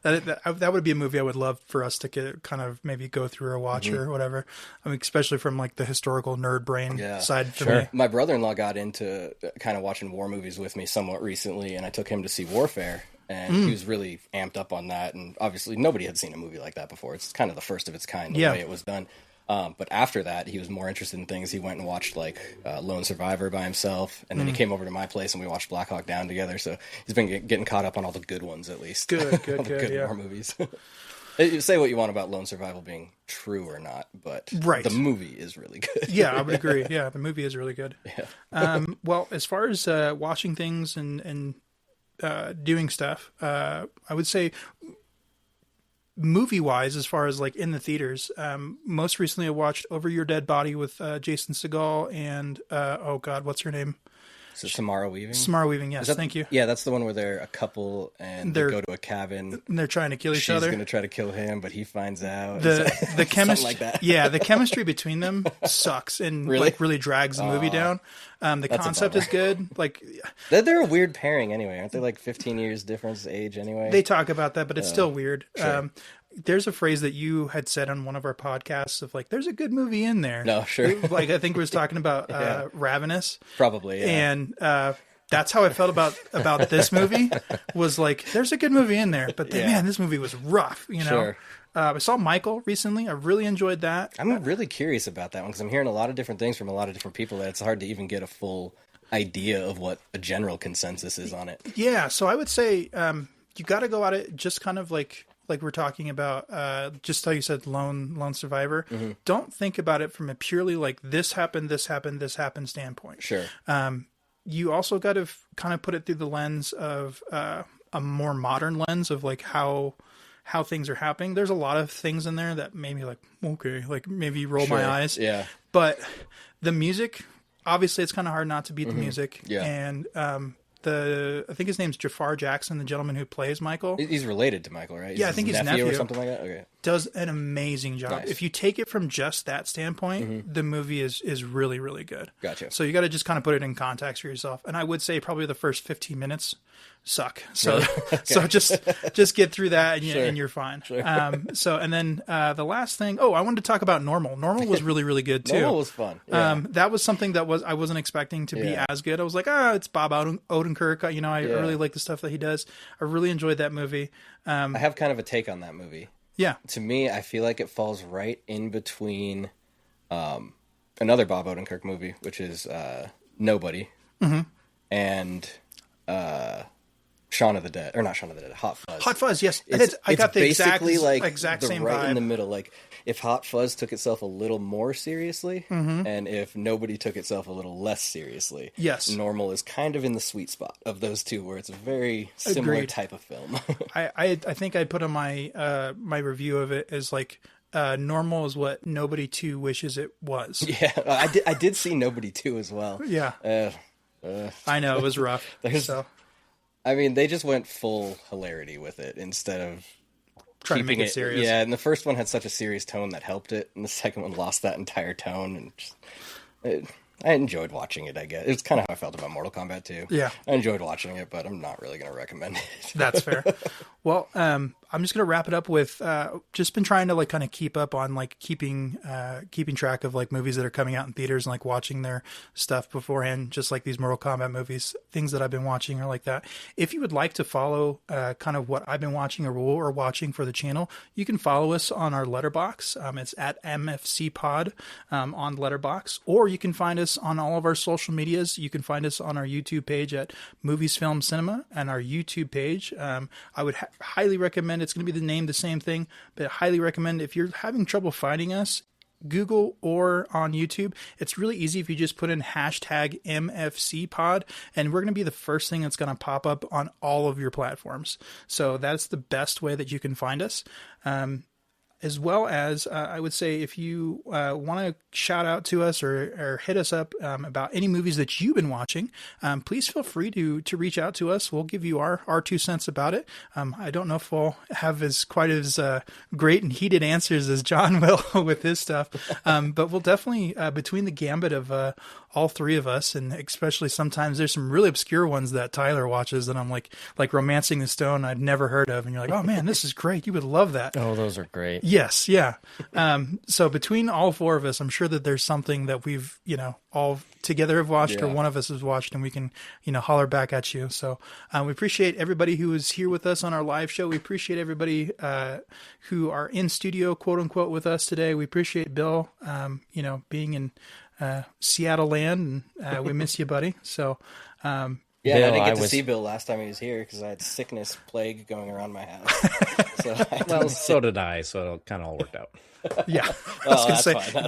That would be a movie I would love for us to get, kind of maybe go through or watch or whatever. I mean, especially from like the historical nerd brain side for me. My brother-in-law got into kind of watching war movies with me somewhat recently, and I took him to see Warfare, and he was really amped up on that. And obviously, nobody had seen a movie like that before. It's kind of the first of its kind, the way it was done. But after that, he was more interested in things. He went and watched like Lone Survivor by himself, and then he came over to my place and we watched Black Hawk Down together. So he's been getting caught up on all the good ones, at least. Good, all the good war movies. You say what you want about Lone Survival being true or not, but the movie is really good. Yeah, I would agree. Yeah, the movie is really good. Yeah. Well, as far as watching things and doing stuff, I would say movie-wise, as far as like in the theaters, most recently I watched Over Your Dead Body with Jason Segel and oh God, what's her name? So Samara Weaving? Samara Weaving, yes. Thank you. Yeah, that's the one where they're a couple and they go to a cabin. And they're trying to kill each other. She's going to try to kill him, but he finds out. The chemistry, like that. Yeah, the chemistry between them sucks and really drags the movie down. The concept is good. Like they're a weird pairing anyway, aren't they? Like 15 years difference age anyway. They talk about that, but it's still weird. Sure. There's a phrase that you had said on one of our podcasts of like, "There's a good movie in there." No, sure. Like I think we was talking about Ravenous, probably, yeah. And that's how I felt about this movie. Was like, there's a good movie in there, but man, this movie was rough. You know. Sure. I saw Michael recently. I really enjoyed that. I'm really curious about that one because I'm hearing a lot of different things from a lot of different people that it's hard to even get a full idea of what a general consensus is on it. Yeah, so I would say you got to go at it just kind of like we're talking about, just how you said lone survivor. Mm-hmm. Don't think about it from a purely like this happened standpoint. Sure. You also got to kind of put it through the lens of a more modern lens of like how things are happening. There's a lot of things in there that made me like, okay, like maybe roll my eyes. Yeah. But the music, obviously it's kind of hard not to beat the music. Yeah. And I think his name's Jafar Jackson, the gentleman who plays Michael. He's related to Michael, right? I think he's nephew or something like that. Okay. Does an amazing job. Nice. If you take it from just that standpoint, the movie is really, really good. Gotcha. So you got to just kind of put it in context for yourself. And I would say probably the first 15 minutes suck. So so just get through that and you're fine. Sure. And then the last thing, I wanted to talk about Normal. Normal was really, really good too. Normal was fun. Yeah. That was something that I wasn't expecting to be as good. I was like, it's Bob Odenkirk. I really like the stuff that he does. I really enjoyed that movie. I have kind of a take on that movie. Yeah. To me, I feel like it falls right in between another Bob Odenkirk movie, which is Nobody, and Shaun of the Dead, or not Shaun of the Dead, Hot Fuzz. Hot Fuzz, yes. I got the basically exact the same right vibe. in the middle. Like if Hot Fuzz took itself a little more seriously, and if Nobody took itself a little less seriously, yes, Normal is kind of in the sweet spot of those two, where it's a very similar Agreed. type of film. I think I put on my my review of it as like Normal is what Nobody 2 wishes it was. Yeah, I did see Nobody 2 as well. Yeah, I know it was rough. I mean, they just went full hilarity with it instead of trying to make it serious. Yeah, and the first one had such a serious tone that helped it, and the second one lost that entire tone. And I enjoyed watching it, I guess. It's kind of how I felt about Mortal Kombat 2. Yeah. I enjoyed watching it, but I'm not really going to recommend it. That's fair. Well, I'm just going to wrap it up with just been trying to like kind of keep up on like keeping track of like movies that are coming out in theaters and like watching their stuff beforehand, just like these Mortal Kombat movies, things that I've been watching or like that. If you would like to follow kind of what I've been watching or watching for the channel, you can follow us on our Letterbox. It's at MFC Pod on Letterbox, or you can find us on all of our social medias. You can find us on our YouTube page at Movies.Film.Cinema and our YouTube page. I would highly recommend, it's going to be the same thing, but highly recommend if you're having trouble finding us, Google or on YouTube. It's really easy if you just put in hashtag MFC pod, and we're going to be the first thing that's going to pop up on all of your platforms. So that's the best way that you can find us. As well as, I would say, if you want to shout out to us or hit us up about any movies that you've been watching, please feel free to reach out to us. We'll give you our 2 cents about it. I don't know if we'll have quite as great and heated answers as John will with his stuff, but we'll definitely, between the gambit of all three of us, and especially sometimes there's some really obscure ones that Tyler watches that I'm like Romancing the Stone I'd never heard of, and you're like, oh man, this is great. You would love that. Oh, those are great. Yes, yeah. So between all four of us, I'm sure that there's something that we've, all together have watched, or one of us has watched, and we can, holler back at you. So we appreciate everybody who is here with us on our live show. We appreciate everybody who are in studio, quote unquote, with us today. We appreciate Bill, being in Seattle land, and we miss you, buddy. So, yeah, Bill, I didn't get to see Bill last time he was here because I had sickness plague going around my house. So did I, so it kind of all worked out. Yeah, I was gonna say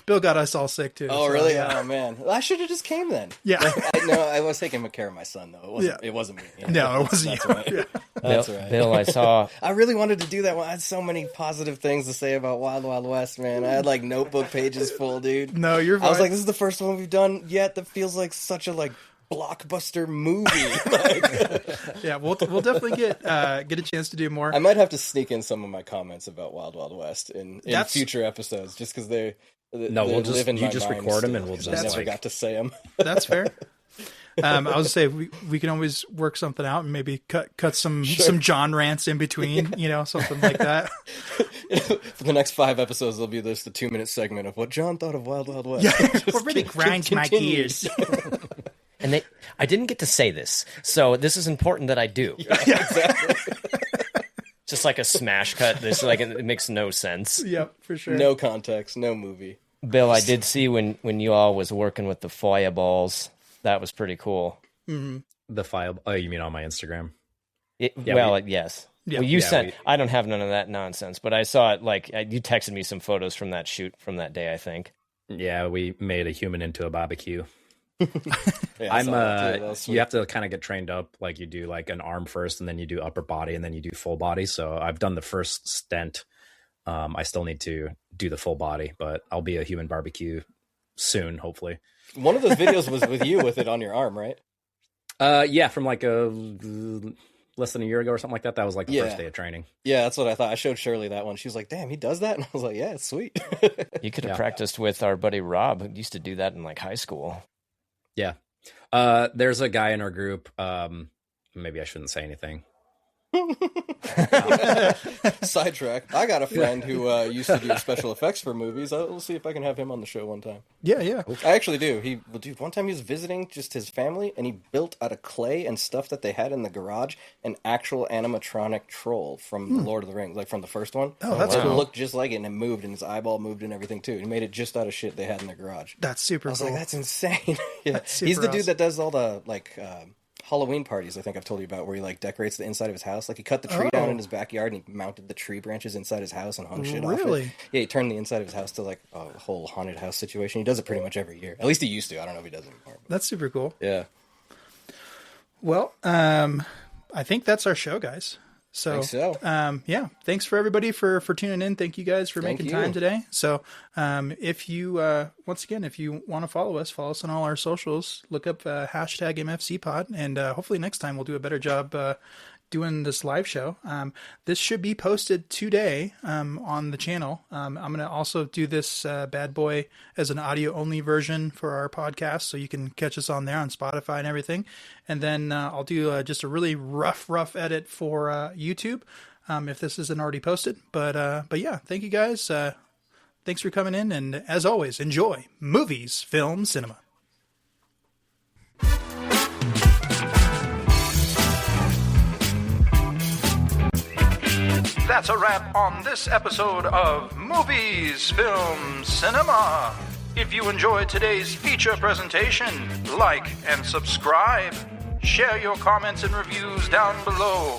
Bill got us all sick too. Oh, so, really? Yeah. Oh man, I should have just came then. Yeah, I was taking care of my son though. It wasn't me. No, it wasn't you. Right. Yeah. That's right. Bill, I saw. I really wanted to do that one. I had so many positive things to say about Wild Wild West, man. I had like notebook pages full, dude. No, you're fine. I was like, this is the first one we've done yet that feels like such a blockbuster movie. Yeah, we'll definitely get a chance to do more. I might have to sneak in some of my comments about Wild Wild West in future episodes, just because they we'll just record them and we'll just never got to say them. That's fair. I was gonna say we can always work something out and maybe cut some John rants in between, something like that. For the next 5 episodes, there'll be the 2-minute segment of what John thought of Wild Wild West. Yeah, what really grinds my gears. And I didn't get to say this, so this is important that I do. Yeah, exactly. Just like a smash cut. This it makes no sense. Yep, for sure. No context, no movie. Bill, I did see when you all was working with the fireballs. That was pretty cool. Mm-hmm. The file. Oh, you mean on my Instagram? Yes. Yeah. Well, you sent. I don't have none of that nonsense, but I saw it. You texted me some photos from that shoot from that day, I think. Yeah, we made a human into a barbecue. Yeah, you have to kind of get trained up, like you do like an arm first, and then you do upper body, and then you do full body. So I've done the first stent. I still need to do the full body, but I'll be a human barbecue soon, hopefully. One of those videos was with you with it on your arm, right? Yeah, from like less than a year ago or something like that. That was like the first day of training. Yeah, that's what I thought. I showed Shirley that one. She was like, damn, he does that? And I was like, yeah, it's sweet. You could have practiced with our buddy Rob, who used to do that in high school. Yeah. There's a guy in our group. Maybe I shouldn't say anything. Sidetrack. I got a friend who used to do special effects for movies. We'll see if I can have him on the show one time. Yeah. I actually do. One time he was visiting just his family, and he built out of clay and stuff that they had in the garage an actual animatronic troll from The Lord of the Rings, like from the first one. Oh, that's cool. It looked just like it, and it moved, and his eyeball moved and everything too. He made it just out of shit they had in the garage. That's super cool. I was like, that's insane. Yeah. That's super He's the dude awesome. that does all the Halloween parties, I think I've told you about, where he decorates the inside of his house. He cut the tree down in his backyard and he mounted the tree branches inside his house and hung shit off it. Yeah, he turned the inside of his house to a whole haunted house situation. He does it pretty much every year. At least he used to. I don't know if he does it anymore. That's super cool. Yeah. Well, I think that's our show, guys. So, thanks for everybody for tuning in. Thank you guys for making time today. So, if you want to follow us on all our socials, look up hashtag MFC pod, and hopefully next time we'll do a better job doing this live show. This should be posted today on the channel. I'm going to also do this bad boy as an audio-only version for our podcast, so you can catch us on there on Spotify and everything. And then I'll do just a really rough edit for YouTube if this isn't already posted. But yeah, thank you guys. Thanks for coming in, and as always, enjoy Movies, Film, Cinema. That's a wrap on this episode of Movies, Film, Cinema. If you enjoyed today's feature presentation, like and subscribe. Share your comments and reviews down below.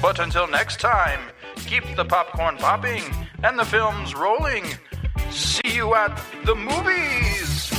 But until next time, keep the popcorn popping and the films rolling. See you at the movies!